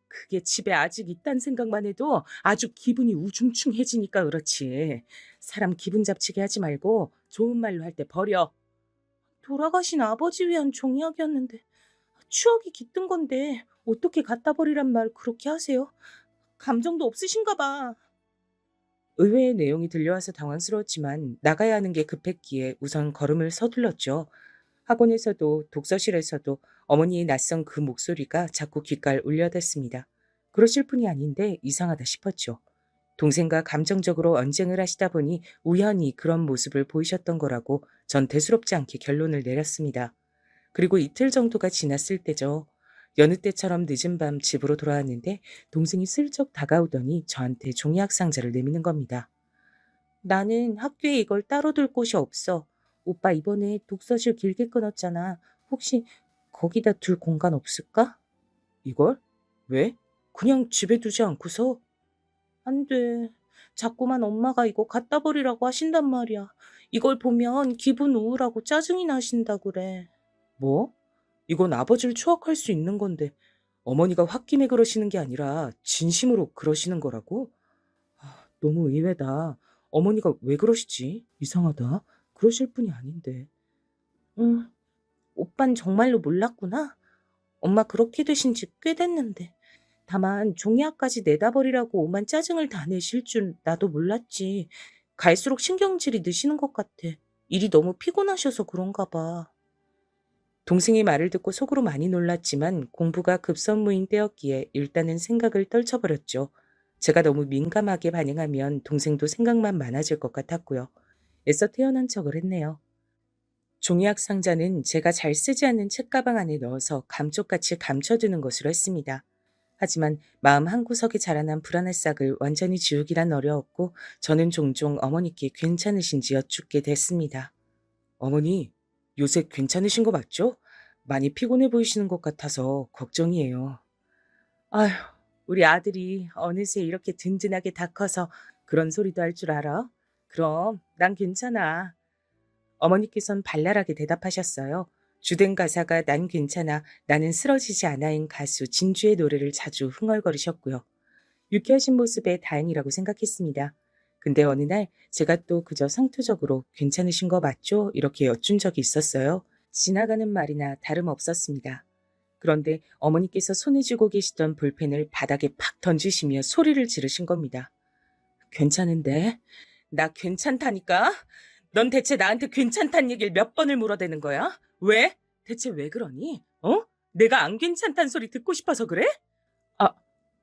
S2: 그게 집에 아직 있단 생각만 해도 아주 기분이 우중충해지니까 그렇지. 사람 기분 잡치게 하지 말고 좋은 말로 할 때 버려. 돌아가신 아버지 위한 종이약이었는데 추억이 깃든 건데 어떻게 갖다 버리란 말 그렇게 하세요? 감정도 없으신가 봐. 의외의 내용이 들려와서 당황스러웠지만 나가야 하는 게 급했기에 우선 걸음을 서둘렀죠. 학원에서도 독서실에서도 어머니의 낯선 그 목소리가 자꾸 귓가를 울려댔습니다. 그러실 분이 아닌데 이상하다 싶었죠. 동생과 감정적으로 언쟁을 하시다 보니 우연히 그런 모습을 보이셨던 거라고 전 대수롭지 않게 결론을 내렸습니다. 그리고 이틀 정도가 지났을 때죠. 여느 때처럼 늦은 밤 집으로 돌아왔는데 동생이 슬쩍 다가오더니 저한테 종이학 상자를 내미는 겁니다. 나는 학교에 이걸 따로 둘 곳이 없어. 오빠 이번에 독서실 길게 끊었잖아. 혹시 거기다 둘 공간 없을까? 이걸? 왜? 그냥 집에 두지 않고서? 안 돼. 자꾸만 엄마가 이거 갖다 버리라고 하신단 말이야. 이걸 보면 기분 우울하고 짜증이 나신다 그래. 뭐? 이건 아버지를 추억할 수 있는 건데 어머니가 홧김에 그러시는 게 아니라 진심으로 그러시는 거라고? 너무 의외다. 어머니가 왜 그러시지? 이상하다. 그러실 분이 아닌데. 응, 오빤 정말로 몰랐구나. 엄마 그렇게 되신 지 꽤 됐는데. 다만 종이학까지 내다 버리라고 오만 짜증을 다 내실 줄 나도 몰랐지. 갈수록 신경질이 느시는 것 같아. 일이 너무 피곤하셔서 그런가 봐. 동생의 말을 듣고 속으로 많이 놀랐지만 공부가 급선무인 때였기에 일단은 생각을 떨쳐버렸죠. 제가 너무 민감하게 반응하면 동생도 생각만 많아질 것 같았고요. 애써 태어난 척을 했네요. 종이학 상자는 제가 잘 쓰지 않는 책가방 안에 넣어서 감쪽같이 감춰두는 것으로 했습니다. 하지만 마음 한구석에 자라난 불안의 싹을 완전히 지우기란 어려웠고 저는 종종 어머니께 괜찮으신지 여쭙게 됐습니다. 어머니, 요새 괜찮으신 거 맞죠? 많이 피곤해 보이시는 것 같아서 걱정이에요. 아휴, 우리 아들이 어느새 이렇게 든든하게 다 커서 그런 소리도 할 줄 알아? 그럼 난 괜찮아. 어머니께선 발랄하게 대답하셨어요. 주된 가사가 난 괜찮아, 나는 쓰러지지 않아인 가수 진주의 노래를 자주 흥얼거리셨고요. 유쾌하신 모습에 다행이라고 생각했습니다. 근데 어느 날 제가 또 그저 상투적으로 괜찮으신 거 맞죠? 이렇게 여쭌 적이 있었어요. 지나가는 말이나 다름없었습니다. 그런데 어머니께서 손에 쥐고 계시던 볼펜을 바닥에 팍 던지시며 소리를 지르신 겁니다. 괜찮은데? 나 괜찮다니까? 넌 대체 나한테 괜찮단 얘기를 몇 번을 물어대는 거야? 왜? 대체 왜 그러니? 어? 내가 안 괜찮단 소리 듣고 싶어서 그래? 아,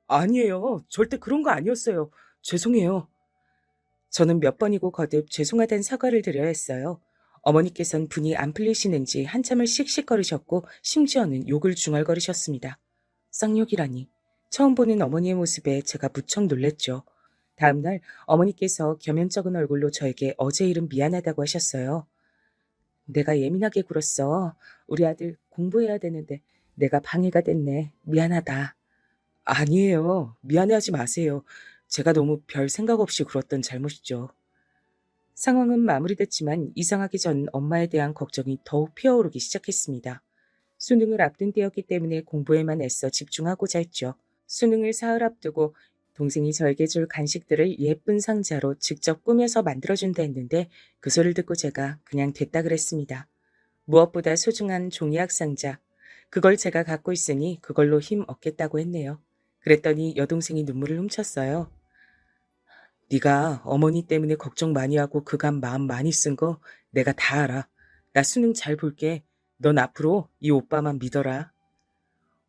S2: 아니에요. 절대 그런 거 아니었어요. 죄송해요. 저는 몇 번이고 거듭 죄송하다는 사과를 드려야 했어요. 어머니께선 분이 안 풀리시는지 한참을 씩씩거리셨고 심지어는 욕을 중얼거리셨습니다. 쌍욕이라니. 처음 보는 어머니의 모습에 제가 무척 놀랬죠. 다음 날 어머니께서 겸연쩍은 얼굴로 저에게 어제 일은 미안하다고 하셨어요. 내가 예민하게 굴었어. 우리 아들 공부해야 되는데 내가 방해가 됐네. 미안하다. 아니에요. 미안해하지 마세요. 제가 너무 별 생각 없이 굴었던 잘못이죠. 상황은 마무리됐지만 이상하기 전 엄마에 대한 걱정이 더욱 피어오르기 시작했습니다. 수능을 앞둔 때였기 때문에 공부에만 애써 집중하고자 했죠. 수능을 사흘 앞두고 동생이 저에게 줄 간식들을 예쁜 상자로 직접 꾸며서 만들어준다 했는데 그 소리를 듣고 제가 그냥 됐다 그랬습니다. 무엇보다 소중한 종이학 상자. 그걸 제가 갖고 있으니 그걸로 힘 얻겠다고 했네요. 그랬더니 여동생이 눈물을 훔쳤어요. 네가 어머니 때문에 걱정 많이 하고 그간 마음 많이 쓴 거 내가 다 알아. 나 수능 잘 볼게. 넌 앞으로 이 오빠만 믿어라.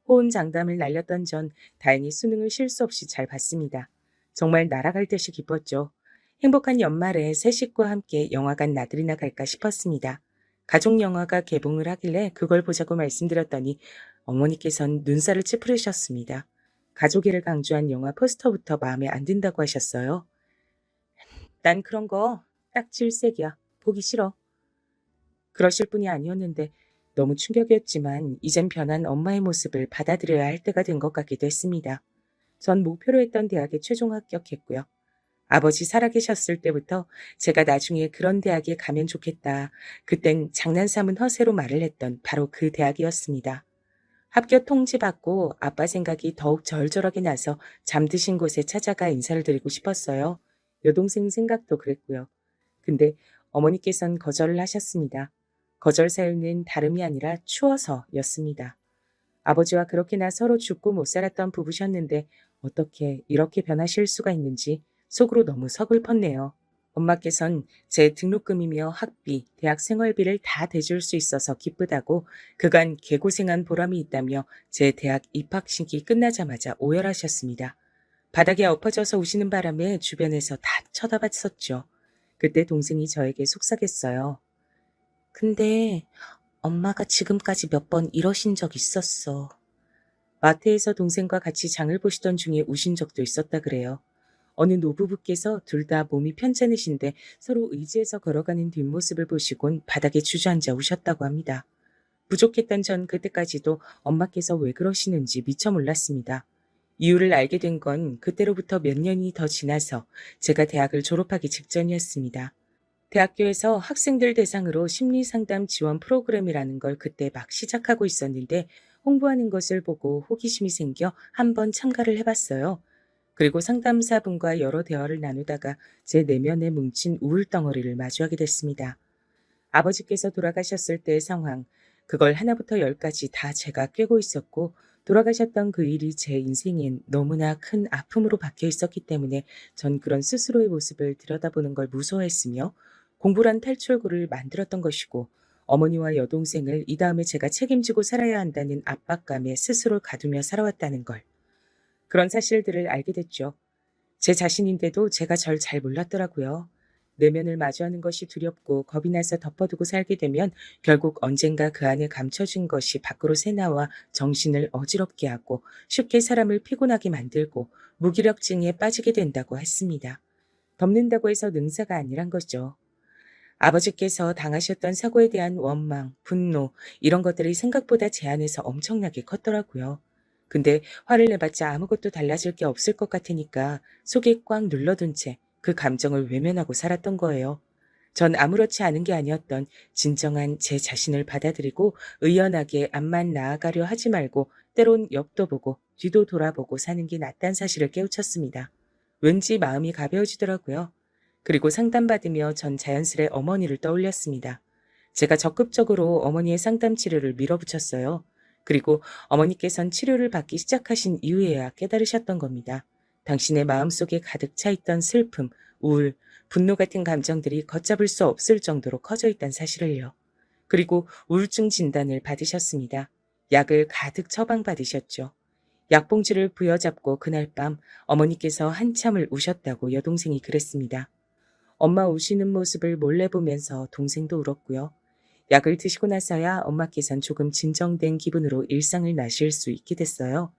S2: 호언장담을 날렸던 전 다행히 수능을 실수 없이 잘 봤습니다. 정말 날아갈 듯이 기뻤죠. 행복한 연말에 새 식구와 함께 영화관 나들이나 갈까 싶었습니다. 가족 영화가 개봉을 하길래 그걸 보자고 말씀드렸더니 어머니께선 눈살을 찌푸리셨습니다. 가족애를 강조한 영화 포스터부터 마음에 안 든다고 하셨어요. 난 그런 거 딱 질색이야. 보기 싫어. 그러실 분이 아니었는데 너무 충격이었지만 이젠 변한 엄마의 모습을 받아들여야 할 때가 된 것 같기도 했습니다. 전 목표로 했던 대학에 최종 합격했고요. 아버지 살아계셨을 때부터 제가 나중에 그런 대학에 가면 좋겠다. 그땐 장난삼은 허세로 말을 했던 바로 그 대학이었습니다. 합격 통지 받고 아빠 생각이 더욱 절절하게 나서 잠드신 곳에 찾아가 인사를 드리고 싶었어요. 여동생 생각도 그랬고요. 근데 어머니께선 거절을 하셨습니다. 거절 사유는 다름이 아니라 추워서였습니다. 아버지와 그렇게나 서로 죽고 못 살았던 부부셨는데 어떻게 이렇게 변하실 수가 있는지 속으로 너무 서글펐네요. 엄마께선 제 등록금이며 학비, 대학 생활비를 다 대줄 수 있어서 기쁘다고 그간 개고생한 보람이 있다며 제 대학 입학식이 끝나자마자 오열하셨습니다. 바닥에 엎어져서 우시는 바람에 주변에서 다 쳐다봤었죠. 그때 동생이 저에게 속삭였어요. 근데 엄마가 지금까지 몇 번 이러신 적 있었어. 마트에서 동생과 같이 장을 보시던 중에 우신 적도 있었다 그래요. 어느 노부부께서 둘 다 몸이 편찮으신데 서로 의지해서 걸어가는 뒷모습을 보시곤 바닥에 주저앉아 우셨다고 합니다. 부족했던 전 그때까지도 엄마께서 왜 그러시는지 미처 몰랐습니다. 이유를 알게 된 건 그때로부터 몇 년이 더 지나서 제가 대학을 졸업하기 직전이었습니다. 대학교에서 학생들 대상으로 심리상담 지원 프로그램이라는 걸 그때 막 시작하고 있었는데 홍보하는 것을 보고 호기심이 생겨 한번 참가를 해봤어요. 그리고 상담사분과 여러 대화를 나누다가 제 내면에 뭉친 우울덩어리를 마주하게 됐습니다. 아버지께서 돌아가셨을 때의 상황, 그걸 하나부터 열까지 다 제가 꿰고 있었고 돌아가셨던 그 일이 제 인생엔 너무나 큰 아픔으로 박혀 있었기 때문에 전 그런 스스로의 모습을 들여다보는 걸 무서워했으며 공부란 탈출구를 만들었던 것이고 어머니와 여동생을 이 다음에 제가 책임지고 살아야 한다는 압박감에 스스로 가두며 살아왔다는 걸. 그런 사실들을 알게 됐죠. 제 자신인데도 제가 절 잘 몰랐더라고요. 내면을 마주하는 것이 두렵고 겁이 나서 덮어두고 살게 되면 결국 언젠가 그 안에 감춰진 것이 밖으로 새나와 정신을 어지럽게 하고 쉽게 사람을 피곤하게 만들고 무기력증에 빠지게 된다고 했습니다. 덮는다고 해서 능사가 아니란 거죠. 아버지께서 당하셨던 사고에 대한 원망, 분노 이런 것들이 생각보다 제 안에서 엄청나게 컸더라고요. 근데 화를 내봤자 아무것도 달라질 게 없을 것 같으니까 속에 꽉 눌러둔 채 그 감정을 외면하고 살았던 거예요. 전 아무렇지 않은 게 아니었던 진정한 제 자신을 받아들이고 의연하게 앞만 나아가려 하지 말고 때론 옆도 보고 뒤도 돌아보고 사는 게 낫단 사실을 깨우쳤습니다. 왠지 마음이 가벼워지더라고요. 그리고 상담받으며 전 자연스레 어머니를 떠올렸습니다. 제가 적극적으로 어머니의 상담 치료를 밀어붙였어요. 그리고 어머니께선 치료를 받기 시작하신 이후에야 깨달으셨던 겁니다. 당신의 마음속에 가득 차 있던 슬픔, 우울, 분노 같은 감정들이 걷잡을 수 없을 정도로 커져 있다는 사실을요. 그리고 우울증 진단을 받으셨습니다. 약을 가득 처방받으셨죠. 약봉지를 부여잡고 그날 밤 어머니께서 한참을 우셨다고 여동생이 그랬습니다. 엄마 우시는 모습을 몰래 보면서 동생도 울었고요. 약을 드시고 나서야 엄마께선 조금 진정된 기분으로 일상을 나실 수 있게 됐어요.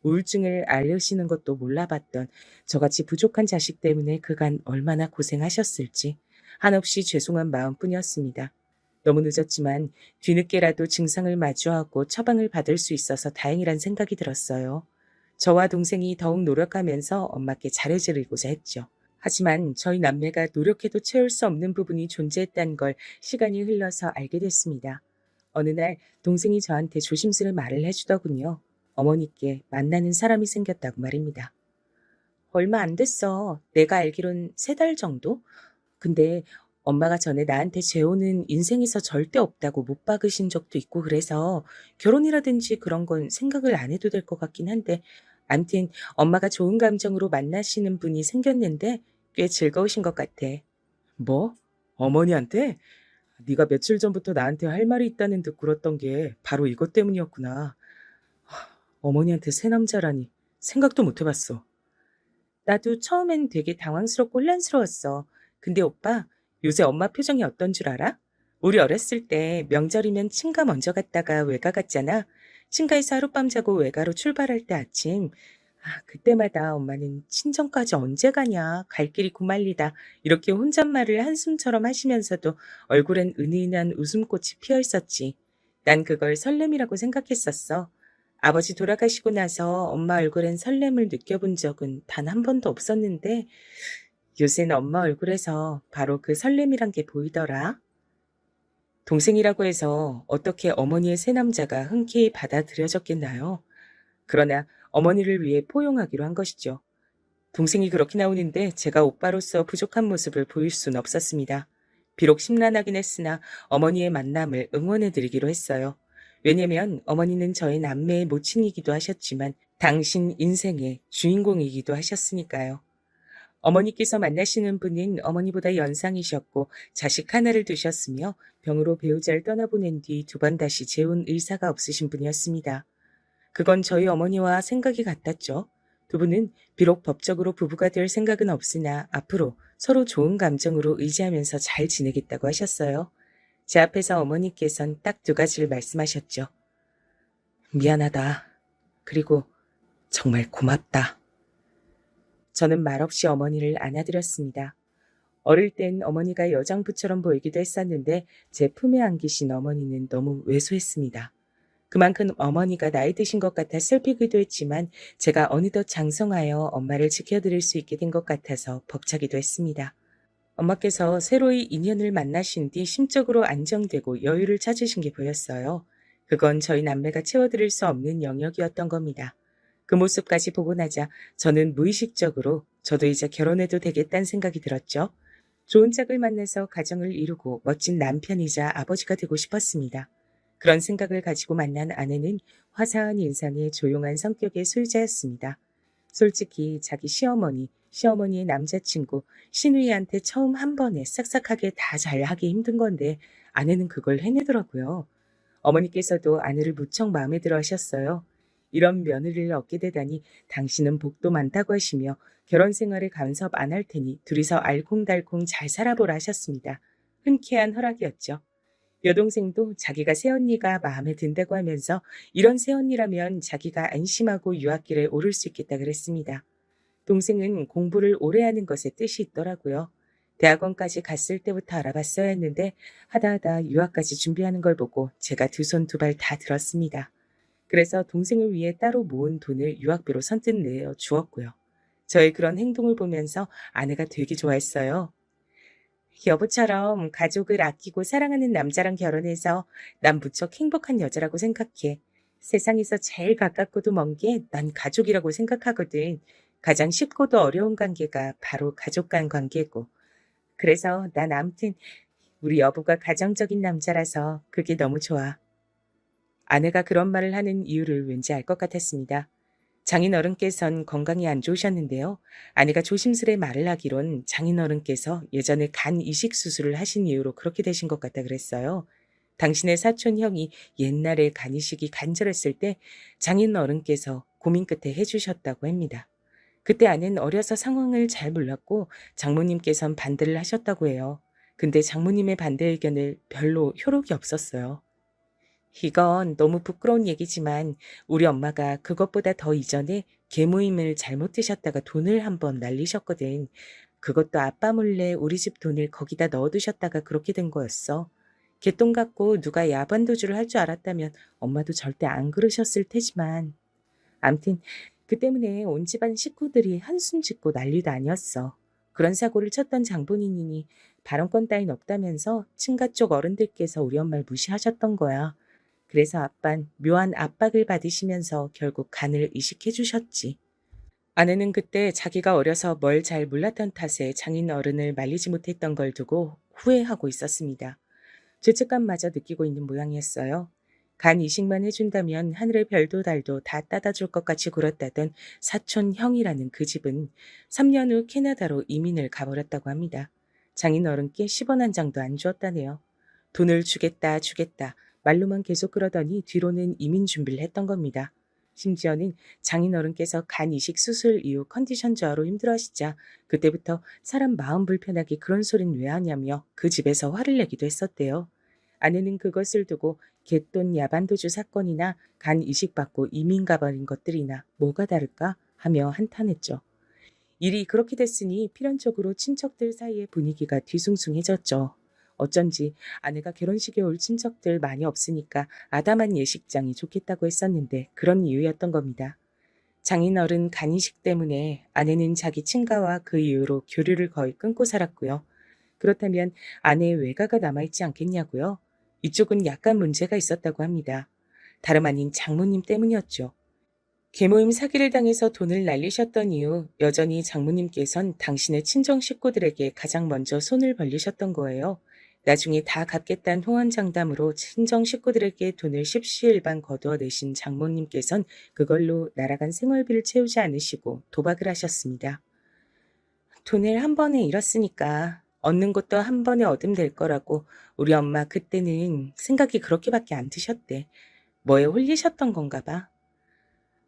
S2: 우울증을 앓으시는 것도 몰라봤던 저같이 부족한 자식 때문에 그간 얼마나 고생하셨을지 한없이 죄송한 마음뿐이었습니다. 너무 늦었지만 뒤늦게라도 증상을 마주하고 처방을 받을 수 있어서 다행이란 생각이 들었어요. 저와 동생이 더욱 노력하면서 엄마께 잘해드리고자 했죠. 하지만 저희 남매가 노력해도 채울 수 없는 부분이 존재했다는 걸 시간이 흘러서 알게 됐습니다. 어느 날 동생이 저한테 조심스레 말을 해주더군요. 어머니께 만나는 사람이 생겼다고 말입니다. 얼마 안 됐어. 내가 알기론 3달 정도? 근데 엄마가 전에 나한테 재혼은 인생에서 절대 없다고 못 박으신 적도 있고 그래서 결혼이라든지 그런 건 생각을 안 해도 될 것 같긴 한데 암튼 엄마가 좋은 감정으로 만나시는 분이 생겼는데 꽤 즐거우신 것 같아. 뭐? 어머니한테? 네가 며칠 전부터 나한테 할 말이 있다는 듯 굴었던 게 바로 이것 때문이었구나. 어머니한테 새 남자라니 생각도 못 해봤어. 나도 처음엔 되게 당황스럽고 혼란스러웠어. 근데 오빠, 요새 엄마 표정이 어떤 줄 알아? 우리 어렸을 때 명절이면 친가 먼저 갔다가 외가 갔잖아. 친가에서 하룻밤 자고 외가로 출발할 때 아침. 그때마다 엄마는 친정까지 언제 가냐, 갈 길이 고말리다. 이렇게 혼잣말을 한숨처럼 하시면서도 얼굴엔 은은한 웃음꽃이 피어 있었지. 난 그걸 설렘이라고 생각했었어. 아버지 돌아가시고 나서 엄마 얼굴엔 설렘을 느껴본 적은 단 한 번도 없었는데 요새는 엄마 얼굴에서 바로 그 설렘이란 게 보이더라. 동생이라고 해서 어떻게 어머니의 새 남자가 흔쾌히 받아들여졌겠나요? 그러나 어머니를 위해 포용하기로 한 것이죠. 동생이 그렇게 나오는데 제가 오빠로서 부족한 모습을 보일 수는 없었습니다. 비록 심란하긴 했으나 어머니의 만남을 응원해드리기로 했어요. 왜냐면 어머니는 저의 남매의 모친이기도 하셨지만 당신 인생의 주인공이기도 하셨으니까요. 어머니께서 만나시는 분은 어머니보다 연상이셨고 자식 하나를 두셨으며 병으로 배우자를 떠나보낸 뒤 2번 다시 재혼 의사가 없으신 분이었습니다. 그건 저희 어머니와 생각이 같았죠. 두 분은 비록 법적으로 부부가 될 생각은 없으나 앞으로 서로 좋은 감정으로 의지하면서 잘 지내겠다고 하셨어요. 제 앞에서 어머니께선 딱 2가지를 말씀하셨죠. 미안하다. 그리고 정말 고맙다. 저는 말없이 어머니를 안아드렸습니다. 어릴 땐 어머니가 여장부처럼 보이기도 했었는데 제 품에 안기신 어머니는 너무 왜소했습니다. 그만큼 어머니가 나이 드신 것 같아 슬피기도 했지만 제가 어느덧 장성하여 엄마를 지켜드릴 수 있게 된 것 같아서 벅차기도 했습니다. 엄마께서 새로이 인연을 만나신 뒤 심적으로 안정되고 여유를 찾으신 게 보였어요. 그건 저희 남매가 채워드릴 수 없는 영역이었던 겁니다. 그 모습까지 보고 나자 저는 무의식적으로 저도 이제 결혼해도 되겠다는 생각이 들었죠. 좋은 짝을 만나서 가정을 이루고 멋진 남편이자 아버지가 되고 싶었습니다. 그런 생각을 가지고 만난 아내는 화사한 인상의 조용한 성격의 소유자였습니다. 솔직히 자기 시어머니의 남자친구, 신우이한테 처음 한 번에 싹싹하게 다 잘하기 힘든 건데 아내는 그걸 해내더라고요. 어머니께서도 아내를 무척 마음에 들어 하셨어요. 이런 며느리를 얻게 되다니 당신은 복도 많다고 하시며 결혼 생활에 간섭 안 할 테니 둘이서 알콩달콩 잘 살아보라 하셨습니다. 흔쾌한 허락이었죠. 여동생도 자기가 새언니가 마음에 든다고 하면서 이런 새언니라면 자기가 안심하고 유학길에 오를 수 있겠다 그랬습니다. 동생은 공부를 오래 하는 것에 뜻이 있더라고요. 대학원까지 갔을 때부터 알아봤어야 했는데 하다 유학까지 준비하는 걸 보고 제가 두 손 두 발 다 들었습니다. 그래서 동생을 위해 따로 모은 돈을 유학비로 선뜻 내어 주었고요. 저의 그런 행동을 보면서 아내가 되게 좋아했어요. 여보처럼 가족을 아끼고 사랑하는 남자랑 결혼해서 난 무척 행복한 여자라고 생각해. 세상에서 제일 가깝고도 먼 게 난 가족이라고 생각하거든. 가장 쉽고도 어려운 관계가 바로 가족 간 관계고. 그래서 난 아무튼 우리 여보가 가정적인 남자라서 그게 너무 좋아. 아내가 그런 말을 하는 이유를 왠지 알 것 같았습니다. 장인어른께선 건강이 안 좋으셨는데요. 아내가 조심스레 말을 하기론 장인어른께서 예전에 간 이식 수술을 하신 이유로 그렇게 되신 것 같다 그랬어요. 당신의 사촌 형이 옛날에 간 이식이 간절했을 때 장인어른께서 고민 끝에 해주셨다고 합니다. 그때 아내는 어려서 상황을 잘 몰랐고 장모님께선 반대를 하셨다고 해요. 근데 장모님의 반대 의견을 별로 효력이 없었어요. 이건 너무 부끄러운 얘기지만 우리 엄마가 그것보다 더 이전에 계모임을 잘못 드셨다가 돈을 한번 날리셨거든. 그것도 아빠 몰래 우리 집 돈을 거기다 넣어두셨다가 그렇게 된 거였어. 개똥 갖고 누가 야반도주를 할 줄 알았다면 엄마도 절대 안 그러셨을 테지만. 암튼 그 때문에 온 집안 식구들이 한숨 짓고 난리도 아니었어. 그런 사고를 쳤던 장본인이니 발언권 따윈 없다면서 친가 쪽 어른들께서 우리 엄마를 무시하셨던 거야. 그래서 아빤 묘한 압박을 받으시면서 결국 간을 이식해 주셨지. 아내는 그때 자기가 어려서 뭘 잘 몰랐던 탓에 장인 어른을 말리지 못했던 걸 두고 후회하고 있었습니다. 죄책감마저 느끼고 있는 모양이었어요. 간 이식만 해준다면 하늘의 별도 달도 다 따다 줄 것 같이 굴었다던 사촌 형이라는 그 집은 3년 후 캐나다로 이민을 가버렸다고 합니다. 장인 어른께 10원 한 장도 안 주었다네요. 돈을 주겠다 주겠다 말로만 계속 그러더니 뒤로는 이민 준비를 했던 겁니다. 심지어는 장인어른께서 간 이식 수술 이후 컨디션 저하로 힘들어하시자 그때부터 사람 마음 불편하게 그런 소린 왜 하냐며 그 집에서 화를 내기도 했었대요. 아내는 그것을 두고 갯돈 야반도주 사건이나 간 이식받고 이민 가버린 것들이나 뭐가 다를까 하며 한탄했죠. 일이 그렇게 됐으니 필연적으로 친척들 사이의 분위기가 뒤숭숭해졌죠. 어쩐지 아내가 결혼식에 올 친척들 많이 없으니까 아담한 예식장이 좋겠다고 했었는데 그런 이유였던 겁니다. 장인어른 간이식 때문에 아내는 자기 친가와 그 이후로 교류를 거의 끊고 살았고요. 그렇다면 아내의 외가가 남아있지 않겠냐고요? 이쪽은 약간 문제가 있었다고 합니다. 다름 아닌 장모님 때문이었죠. 계모임 사기를 당해서 돈을 날리셨던 이후 여전히 장모님께선 당신의 친정 식구들에게 가장 먼저 손을 벌리셨던 거예요. 나중에 다 갚겠다는 호언장담으로 친정 식구들에게 돈을 십시일반 거두어 내신 장모님께선 그걸로 날아간 생활비를 채우지 않으시고 도박을 하셨습니다. 돈을 한 번에 잃었으니까 얻는 것도 한 번에 얻으면 될 거라고 우리 엄마 그때는 생각이 그렇게밖에 안 드셨대. 뭐에 홀리셨던 건가 봐.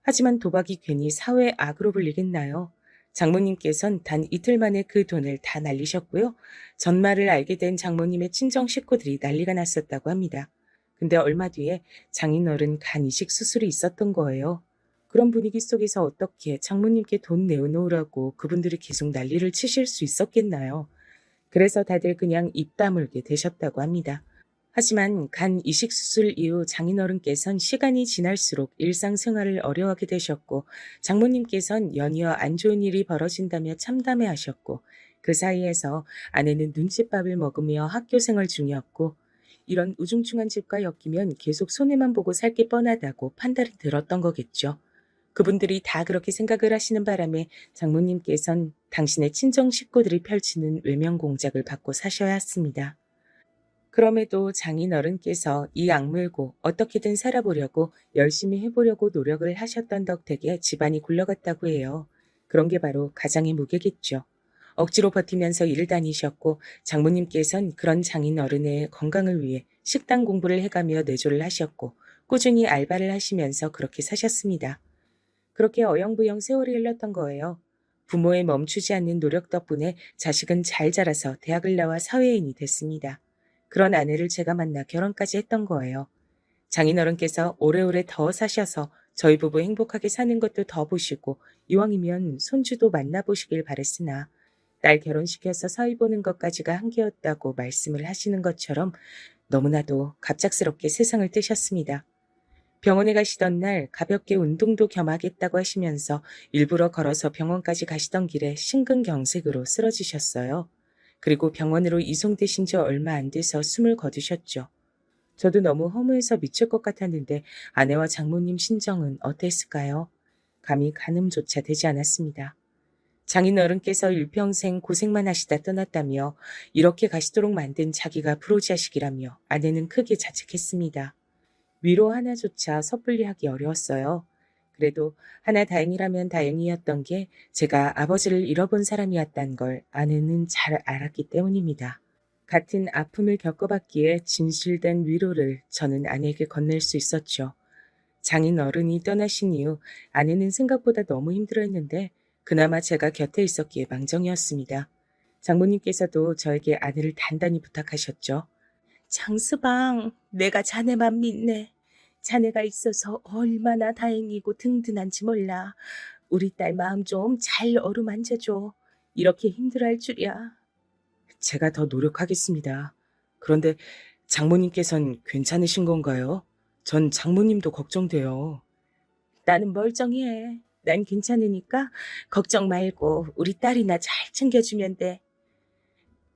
S2: 하지만 도박이 괜히 사회 악으로 불리겠나요? 장모님께선 단 이틀 만에 그 돈을 다 날리셨고요. 전말을 알게 된 장모님의 친정 식구들이 난리가 났었다고 합니다. 근데 얼마 뒤에 장인어른 간 이식 수술이 있었던 거예요. 그런 분위기 속에서 어떻게 장모님께 돈 내어놓으라고 그분들이 계속 난리를 치실 수 있었겠나요? 그래서 다들 그냥 입 다물게 되셨다고 합니다. 하지만 간 이식 수술 이후 장인어른께선 시간이 지날수록 일상생활을 어려워하게 되셨고 장모님께선 연이어 안 좋은 일이 벌어진다며 참담해하셨고 그 사이에서 아내는 눈칫밥을 먹으며 학교 생활 중이었고 이런 우중충한 집과 엮이면 계속 손해만 보고 살 게 뻔하다고 판단이 들었던 거겠죠. 그분들이 다 그렇게 생각을 하시는 바람에 장모님께선 당신의 친정 식구들이 펼치는 외면 공작을 받고 사셔야 했습니다. 그럼에도 장인어른께서 이 악물고 어떻게든 살아보려고 열심히 해보려고 노력을 하셨던 덕택에 집안이 굴러갔다고 해요. 그런 게 바로 가장의 무게겠죠. 억지로 버티면서 일을 다니셨고 장모님께선 그런 장인어른의 건강을 위해 식당 공부를 해가며 내조를 하셨고 꾸준히 알바를 하시면서 그렇게 사셨습니다. 그렇게 어영부영 세월이 흘렀던 거예요. 부모의 멈추지 않는 노력 덕분에 자식은 잘 자라서 대학을 나와 사회인이 됐습니다. 그런 아내를 제가 만나 결혼까지 했던 거예요. 장인어른께서 오래오래 더 사셔서 저희 부부 행복하게 사는 것도 더 보시고 이왕이면 손주도 만나보시길 바랬으나 딸 결혼시켜서 사위 보는 것까지가 한계였다고 말씀을 하시는 것처럼 너무나도 갑작스럽게 세상을 뜨셨습니다. 병원에 가시던 날 가볍게 운동도 겸하겠다고 하시면서 일부러 걸어서 병원까지 가시던 길에 심근경색으로 쓰러지셨어요. 그리고 병원으로 이송되신 지 얼마 안 돼서 숨을 거두셨죠. 저도 너무 허무해서 미칠 것 같았는데 아내와 장모님 심정은 어땠을까요? 감히 가늠조차 되지 않았습니다. 장인어른께서 일평생 고생만 하시다 떠났다며 이렇게 가시도록 만든 자기가 프로지아식이라며 아내는 크게 자책했습니다. 위로 하나조차 섣불리 하기 어려웠어요. 그래도 하나 다행이라면 다행이었던 게 제가 아버지를 잃어본 사람이었단 걸 아내는 잘 알았기 때문입니다. 같은 아픔을 겪어봤기에 진실된 위로를 저는 아내에게 건넬 수 있었죠. 장인 어른이 떠나신 이후 아내는 생각보다 너무 힘들어했는데 그나마 제가 곁에 있었기에 망정이었습니다. 장모님께서도 저에게 아내를 단단히 부탁하셨죠. 장수방, 내가 자네만 믿네. 자네가 있어서 얼마나 다행이고 든든한지 몰라. 우리 딸 마음 좀 잘 어루만져줘. 이렇게 힘들어할 줄이야. 제가 더 노력하겠습니다. 그런데 장모님께선 괜찮으신 건가요? 전 장모님도 걱정돼요. 나는 멀쩡해. 난 괜찮으니까 걱정 말고 우리 딸이나 잘 챙겨주면 돼.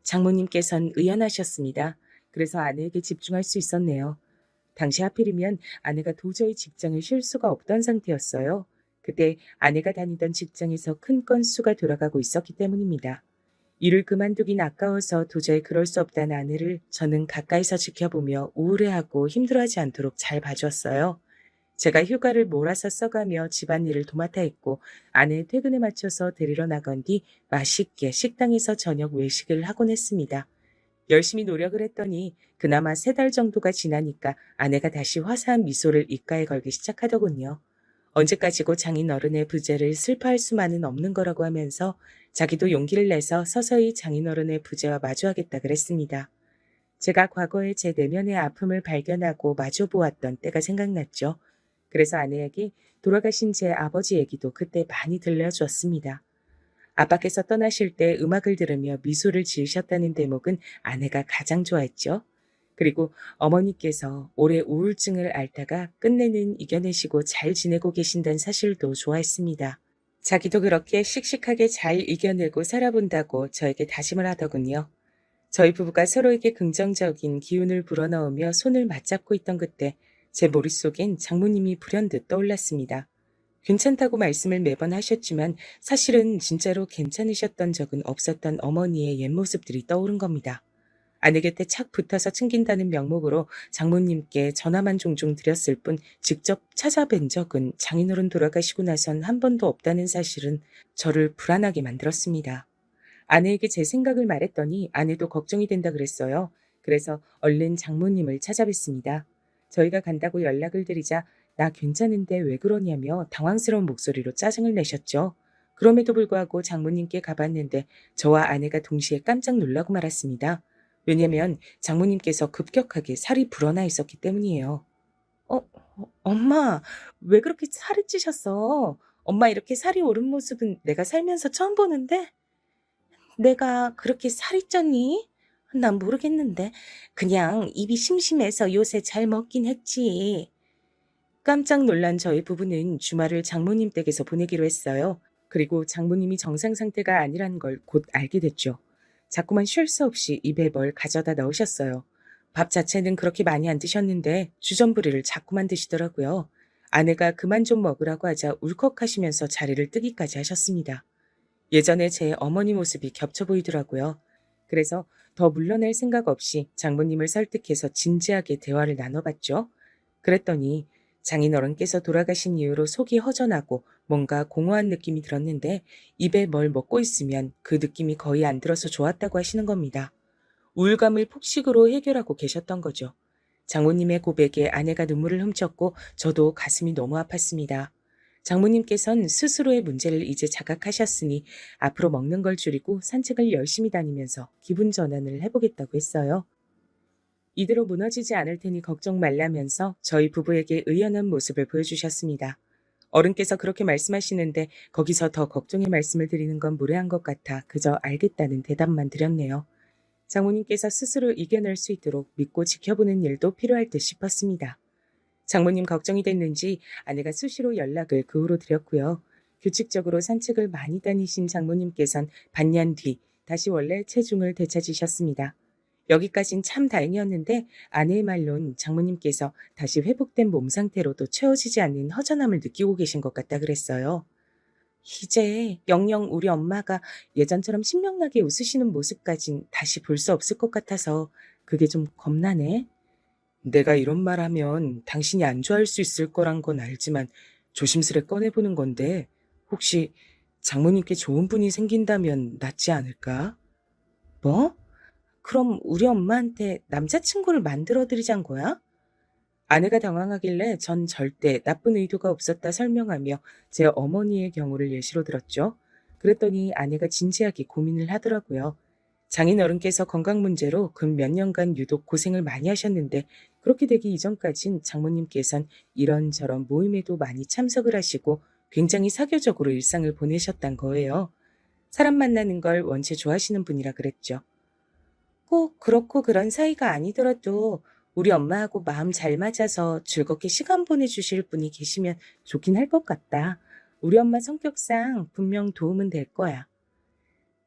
S2: 장모님께선 의연하셨습니다. 그래서 아내에게 집중할 수 있었네요. 당시 하필이면 아내가 도저히 직장을 쉴 수가 없던 상태였어요. 그때 아내가 다니던 직장에서 큰 건수가 돌아가고 있었기 때문입니다. 일을 그만두긴 아까워서 도저히 그럴 수 없다는 아내를 저는 가까이서 지켜보며 우울해하고 힘들어하지 않도록 잘 봐주었어요. 제가 휴가를 몰아서 써가며 집안일을 도맡아 했고 아내의 퇴근에 맞춰서 데리러 나간 뒤 맛있게 식당에서 저녁 외식을 하곤 했습니다. 열심히 노력을 했더니 그나마 3달 정도가 지나니까 아내가 다시 화사한 미소를 입가에 걸기 시작하더군요. 언제까지고 장인어른의 부재를 슬퍼할 수만은 없는 거라고 하면서 자기도 용기를 내서 서서히 장인어른의 부재와 마주하겠다 그랬습니다. 제가 과거에 제 내면의 아픔을 발견하고 마주보았던 때가 생각났죠. 그래서 아내에게 돌아가신 제 아버지 얘기도 그때 많이 들려주었습니다. 아빠께서 떠나실 때 음악을 들으며 미소를 지으셨다는 대목은 아내가 가장 좋아했죠. 그리고 어머니께서 오래 우울증을 앓다가 끝내는 이겨내시고 잘 지내고 계신다는 사실도 좋아했습니다. 자기도 그렇게 씩씩하게 잘 이겨내고 살아본다고 저에게 다짐을 하더군요. 저희 부부가 서로에게 긍정적인 기운을 불어넣으며 손을 맞잡고 있던 그때 제 머릿속엔 장모님이 불현듯 떠올랐습니다. 괜찮다고 말씀을 매번 하셨지만 사실은 진짜로 괜찮으셨던 적은 없었던 어머니의 옛 모습들이 떠오른 겁니다. 아내 곁에 착 붙어서 챙긴다는 명목으로 장모님께 전화만 종종 드렸을 뿐 직접 찾아뵌 적은 장인어른 돌아가시고 나선 한 번도 없다는 사실은 저를 불안하게 만들었습니다. 아내에게 제 생각을 말했더니 아내도 걱정이 된다 그랬어요. 그래서 얼른 장모님을 찾아뵀습니다. 저희가 간다고 연락을 드리자 나 괜찮은데 왜 그러냐며 당황스러운 목소리로 짜증을 내셨죠. 그럼에도 불구하고 장모님께 가봤는데 저와 아내가 동시에 깜짝 놀라고 말았습니다. 왜냐면 장모님께서 급격하게 살이 불어나 있었기 때문이에요. 엄마, 왜 그렇게 살이 찌셨어? 엄마 이렇게 살이 오른 모습은 내가 살면서 처음 보는데? 내가 그렇게 살이 쪘니? 난 모르겠는데. 그냥 입이 심심해서 요새 잘 먹긴 했지. 깜짝 놀란 저희 부부는 주말을 장모님 댁에서 보내기로 했어요. 그리고 장모님이 정상 상태가 아니란 걸 곧 알게 됐죠. 자꾸만 쉴 새 없이 입에 뭘 가져다 넣으셨어요. 밥 자체는 그렇게 많이 안 드셨는데 주전부리를 자꾸만 드시더라고요. 아내가 그만 좀 먹으라고 하자 울컥하시면서 자리를 뜨기까지 하셨습니다. 예전에 제 어머니 모습이 겹쳐 보이더라고요. 그래서 더 물러날 생각 없이 장모님을 설득해서 진지하게 대화를 나눠봤죠. 그랬더니 장인어른께서 돌아가신 이후로 속이 허전하고 뭔가 공허한 느낌이 들었는데 입에 뭘 먹고 있으면 그 느낌이 거의 안 들어서 좋았다고 하시는 겁니다. 우울감을 폭식으로 해결하고 계셨던 거죠. 장모님의 고백에 아내가 눈물을 훔쳤고 저도 가슴이 너무 아팠습니다. 장모님께선 스스로의 문제를 이제 자각하셨으니 앞으로 먹는 걸 줄이고 산책을 열심히 다니면서 기분 전환을 해보겠다고 했어요. 이대로 무너지지 않을 테니 걱정 말라면서 저희 부부에게 의연한 모습을 보여주셨습니다. 어른께서 그렇게 말씀하시는데 거기서 더 걱정의 말씀을 드리는 건 무례한 것 같아 그저 알겠다는 대답만 드렸네요. 장모님께서 스스로 이겨낼 수 있도록 믿고 지켜보는 일도 필요할 듯 싶었습니다. 장모님 걱정이 됐는지 아내가 수시로 연락을 그 후로 드렸고요. 규칙적으로 산책을 많이 다니신 장모님께선 반년 뒤 다시 원래 체중을 되찾으셨습니다. 여기까진 참 다행이었는데 아내의 말론 장모님께서 다시 회복된 몸 상태로도 채워지지 않는 허전함을 느끼고 계신 것 같다 그랬어요. 이제 영영 우리 엄마가 예전처럼 신명나게 웃으시는 모습까진 다시 볼 수 없을 것 같아서 그게 좀 겁나네. 내가 이런 말 하면 당신이 안 좋아할 수 있을 거란 건 알지만 조심스레 꺼내보는 건데 혹시 장모님께 좋은 분이 생긴다면 낫지 않을까? 뭐? 그럼 우리 엄마한테 남자친구를 만들어 드리자는 거야? 아내가 당황하길래 전 절대 나쁜 의도가 없었다 설명하며 제 어머니의 경우를 예시로 들었죠. 그랬더니 아내가 진지하게 고민을 하더라고요. 장인어른께서 건강 문제로 근 몇 년간 유독 고생을 많이 하셨는데 그렇게 되기 이전까진 장모님께선 이런저런 모임에도 많이 참석을 하시고 굉장히 사교적으로 일상을 보내셨단 거예요. 사람 만나는 걸 원체 좋아하시는 분이라 그랬죠. 꼭 그렇고 그런 사이가 아니더라도 우리 엄마하고 마음 잘 맞아서 즐겁게 시간 보내주실 분이 계시면 좋긴 할 것 같다. 우리 엄마 성격상 분명 도움은 될 거야.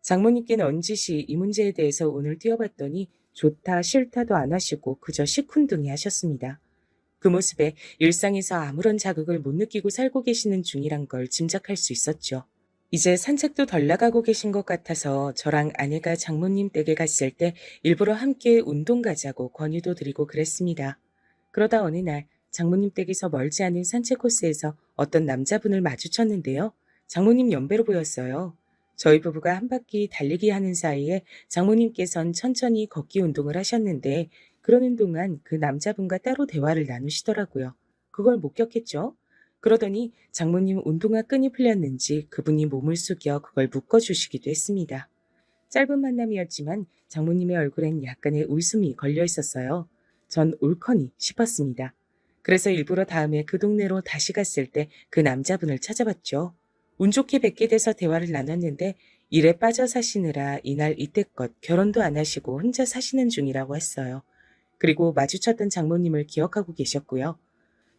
S2: 장모님께는 언지시 이 문제에 대해서 오늘 뛰어봤더니 좋다 싫다도 안 하시고 그저 시큰둥이 하셨습니다. 그 모습에 일상에서 아무런 자극을 못 느끼고 살고 계시는 중이란 걸 짐작할 수 있었죠. 이제 산책도 덜 나가고 계신 것 같아서 저랑 아내가 장모님 댁에 갔을 때 일부러 함께 운동 가자고 권유도 드리고 그랬습니다. 그러다 어느 날 장모님 댁에서 멀지 않은 산책 코스에서 어떤 남자분을 마주쳤는데요. 장모님 연배로 보였어요. 저희 부부가 한 바퀴 달리기 하는 사이에 장모님께선 천천히 걷기 운동을 하셨는데 그러는 동안 그 남자분과 따로 대화를 나누시더라고요. 그걸 목격했죠. 그러더니 장모님 운동화 끈이 풀렸는지 그분이 몸을 숙여 그걸 묶어주시기도 했습니다. 짧은 만남이었지만 장모님의 얼굴엔 약간의 웃음이 걸려 있었어요. 전 옳거니 싶었습니다. 그래서 일부러 다음에 그 동네로 다시 갔을 때 그 남자분을 찾아봤죠. 운 좋게 뵙게 돼서 대화를 나눴는데 일에 빠져 사시느라 이날 이때껏 결혼도 안 하시고 혼자 사시는 중이라고 했어요. 그리고 마주쳤던 장모님을 기억하고 계셨고요.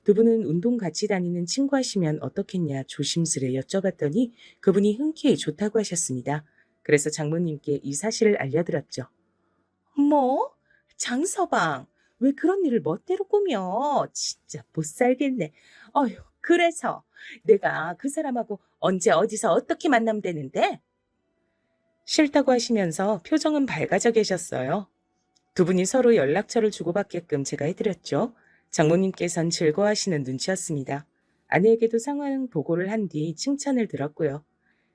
S2: 두 분은 운동 같이 다니는 친구하시면 어떻겠냐 조심스레 여쭤봤더니 그분이 흔쾌히 좋다고 하셨습니다. 그래서 장모님께 이 사실을 알려드렸죠. 뭐? 장서방, 왜 그런 일을 멋대로 꾸며? 진짜 못 살겠네. 어휴, 그래서 내가 그 사람하고 언제 어디서 어떻게 만나면 되는데? 싫다고 하시면서 표정은 밝아져 계셨어요. 두 분이 서로 연락처를 주고받게끔 제가 해드렸죠. 장모님께선 즐거워하시는 눈치였습니다. 아내에게도 상황 보고를 한 뒤 칭찬을 들었고요.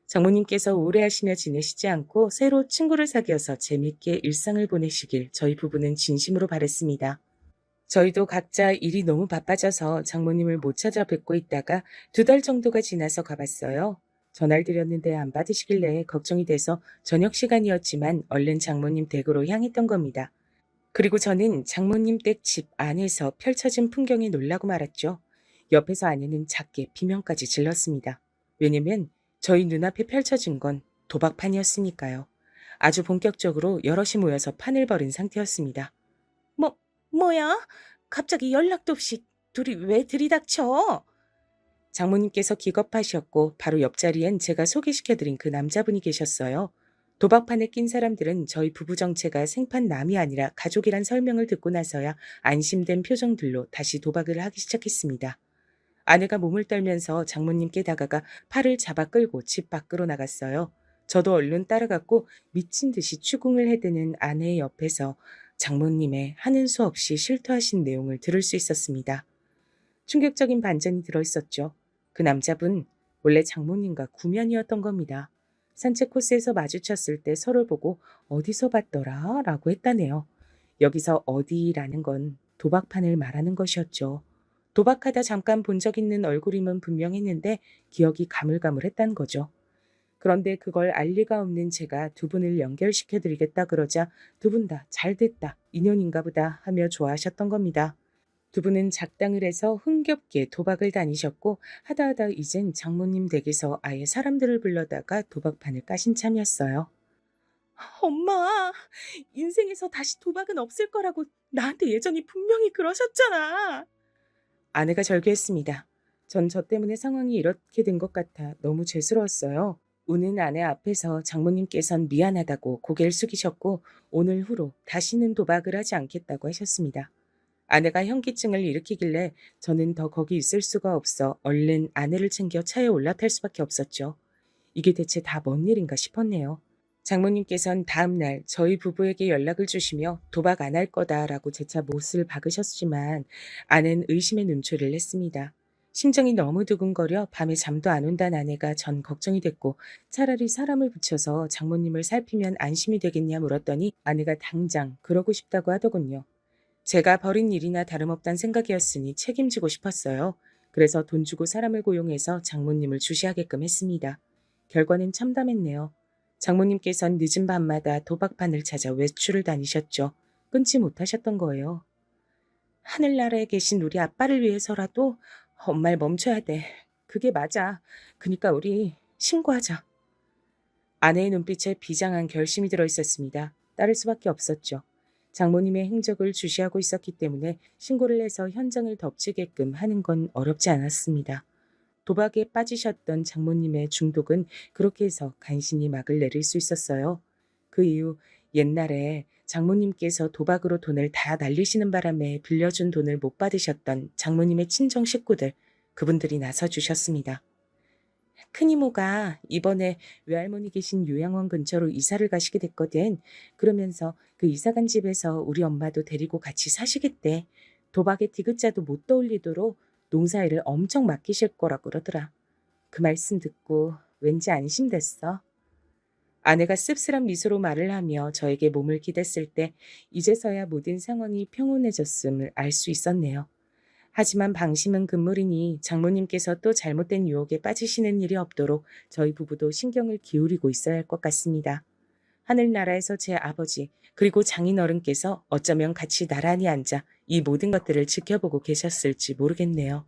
S2: 장모님께서 오래하시며 지내시지 않고 새로 친구를 사귀어서 재밌게 일상을 보내시길 저희 부부는 진심으로 바랬습니다. 저희도 각자 일이 너무 바빠져서 장모님을 못 찾아뵙고 있다가 2달 정도가 지나서 가봤어요. 전화를 드렸는데 안 받으시길래 걱정이 돼서 저녁 시간이었지만 얼른 장모님 댁으로 향했던 겁니다. 그리고 저는 장모님 댁 집 안에서 펼쳐진 풍경에 놀라고 말았죠. 옆에서 아내는 작게 비명까지 질렀습니다. 왜냐면 저희 눈앞에 펼쳐진 건 도박판이었으니까요. 아주 본격적으로 여럿이 모여서 판을 벌인 상태였습니다. 뭐야? 갑자기 연락도 없이 둘이 왜 들이닥쳐? 장모님께서 기겁하셨고 바로 옆자리엔 제가 소개시켜드린 그 남자분이 계셨어요. 도박판에 낀 사람들은 저희 부부 정체가 생판남이 아니라 가족이란 설명을 듣고 나서야 안심된 표정들로 다시 도박을 하기 시작했습니다. 아내가 몸을 떨면서 장모님께 다가가 팔을 잡아 끌고 집 밖으로 나갔어요. 저도 얼른 따라갔고 미친 듯이 추궁을 해대는 아내의 옆에서 장모님의 하는 수 없이 실토하신 내용을 들을 수 있었습니다. 충격적인 반전이 들어있었죠. 그 남자분 원래 장모님과 구면이었던 겁니다. 산책 코스에서 마주쳤을 때 서로 보고 어디서 봤더라? 라고 했다네요. 여기서 어디라는 건 도박판을 말하는 것이었죠. 도박하다 잠깐 본 적 있는 얼굴임은 분명했는데 기억이 가물가물했다는 거죠. 그런데 그걸 알 리가 없는 제가 두 분을 연결시켜드리겠다 그러자 두 분 다 잘됐다, 인연인가 보다 하며 좋아하셨던 겁니다. 두 분은 작당을 해서 흥겹게 도박을 다니셨고 하다하다 이젠 장모님 댁에서 아예 사람들을 불러다가 도박판을 까신 참이었어요. 엄마, 인생에서 다시 도박은 없을 거라고 나한테 예전에 분명히 그러셨잖아. 아내가 절규했습니다. 전 저 때문에 상황이 이렇게 된 것 같아 너무 죄스러웠어요. 우는 아내 앞에서 장모님께선 미안하다고 고개를 숙이셨고 오늘 후로 다시는 도박을 하지 않겠다고 하셨습니다. 아내가 현기증을 일으키길래 저는 더 거기 있을 수가 없어 얼른 아내를 챙겨 차에 올라탈 수밖에 없었죠. 이게 대체 다 뭔 일인가 싶었네요. 장모님께선 다음 날 저희 부부에게 연락을 주시며 도박 안 할 거다라고 재차 못을 박으셨지만 아내는 의심의 눈초리를 냈습니다. 심정이 너무 두근거려 밤에 잠도 안 온다는 아내가 전 걱정이 됐고 차라리 사람을 붙여서 장모님을 살피면 안심이 되겠냐 물었더니 아내가 당장 그러고 싶다고 하더군요. 제가 벌인 일이나 다름없단 생각이었으니 책임지고 싶었어요. 그래서 돈 주고 사람을 고용해서 장모님을 주시하게끔 했습니다. 결과는 참담했네요. 장모님께선 늦은 밤마다 도박판을 찾아 외출을 다니셨죠. 끊지 못하셨던 거예요. 하늘나라에 계신 우리 아빠를 위해서라도 엄마를 멈춰야 돼. 그게 맞아. 그니까 우리 신고하자. 아내의 눈빛에 비장한 결심이 들어있었습니다. 따를 수밖에 없었죠. 장모님의 행적을 주시하고 있었기 때문에 신고를 해서 현장을 덮치게끔 하는 건 어렵지 않았습니다. 도박에 빠지셨던 장모님의 중독은 그렇게 해서 간신히 막을 내릴 수 있었어요. 그 이후 옛날에 장모님께서 도박으로 돈을 다 날리시는 바람에 빌려준 돈을 못 받으셨던 장모님의 친정 식구들, 그분들이 나서주셨습니다. 큰이모가 이번에 외할머니 계신 요양원 근처로 이사를 가시게 됐거든. 그러면서 그 이사간 집에서 우리 엄마도 데리고 같이 사시겠대. 도박에 디귿자도 못 떠올리도록 농사일을 엄청 맡기실 거라고 그러더라. 그 말씀 듣고 왠지 안심됐어. 아내가 씁쓸한 미소로 말을 하며 저에게 몸을 기댔을 때 이제서야 모든 상황이 평온해졌음을 알 수 있었네요. 하지만 방심은 금물이니 장모님께서 또 잘못된 유혹에 빠지시는 일이 없도록 저희 부부도 신경을 기울이고 있어야 할 것 같습니다. 하늘나라에서 제 아버지 그리고 장인어른께서 어쩌면 같이 나란히 앉아 이 모든 것들을 지켜보고 계셨을지 모르겠네요.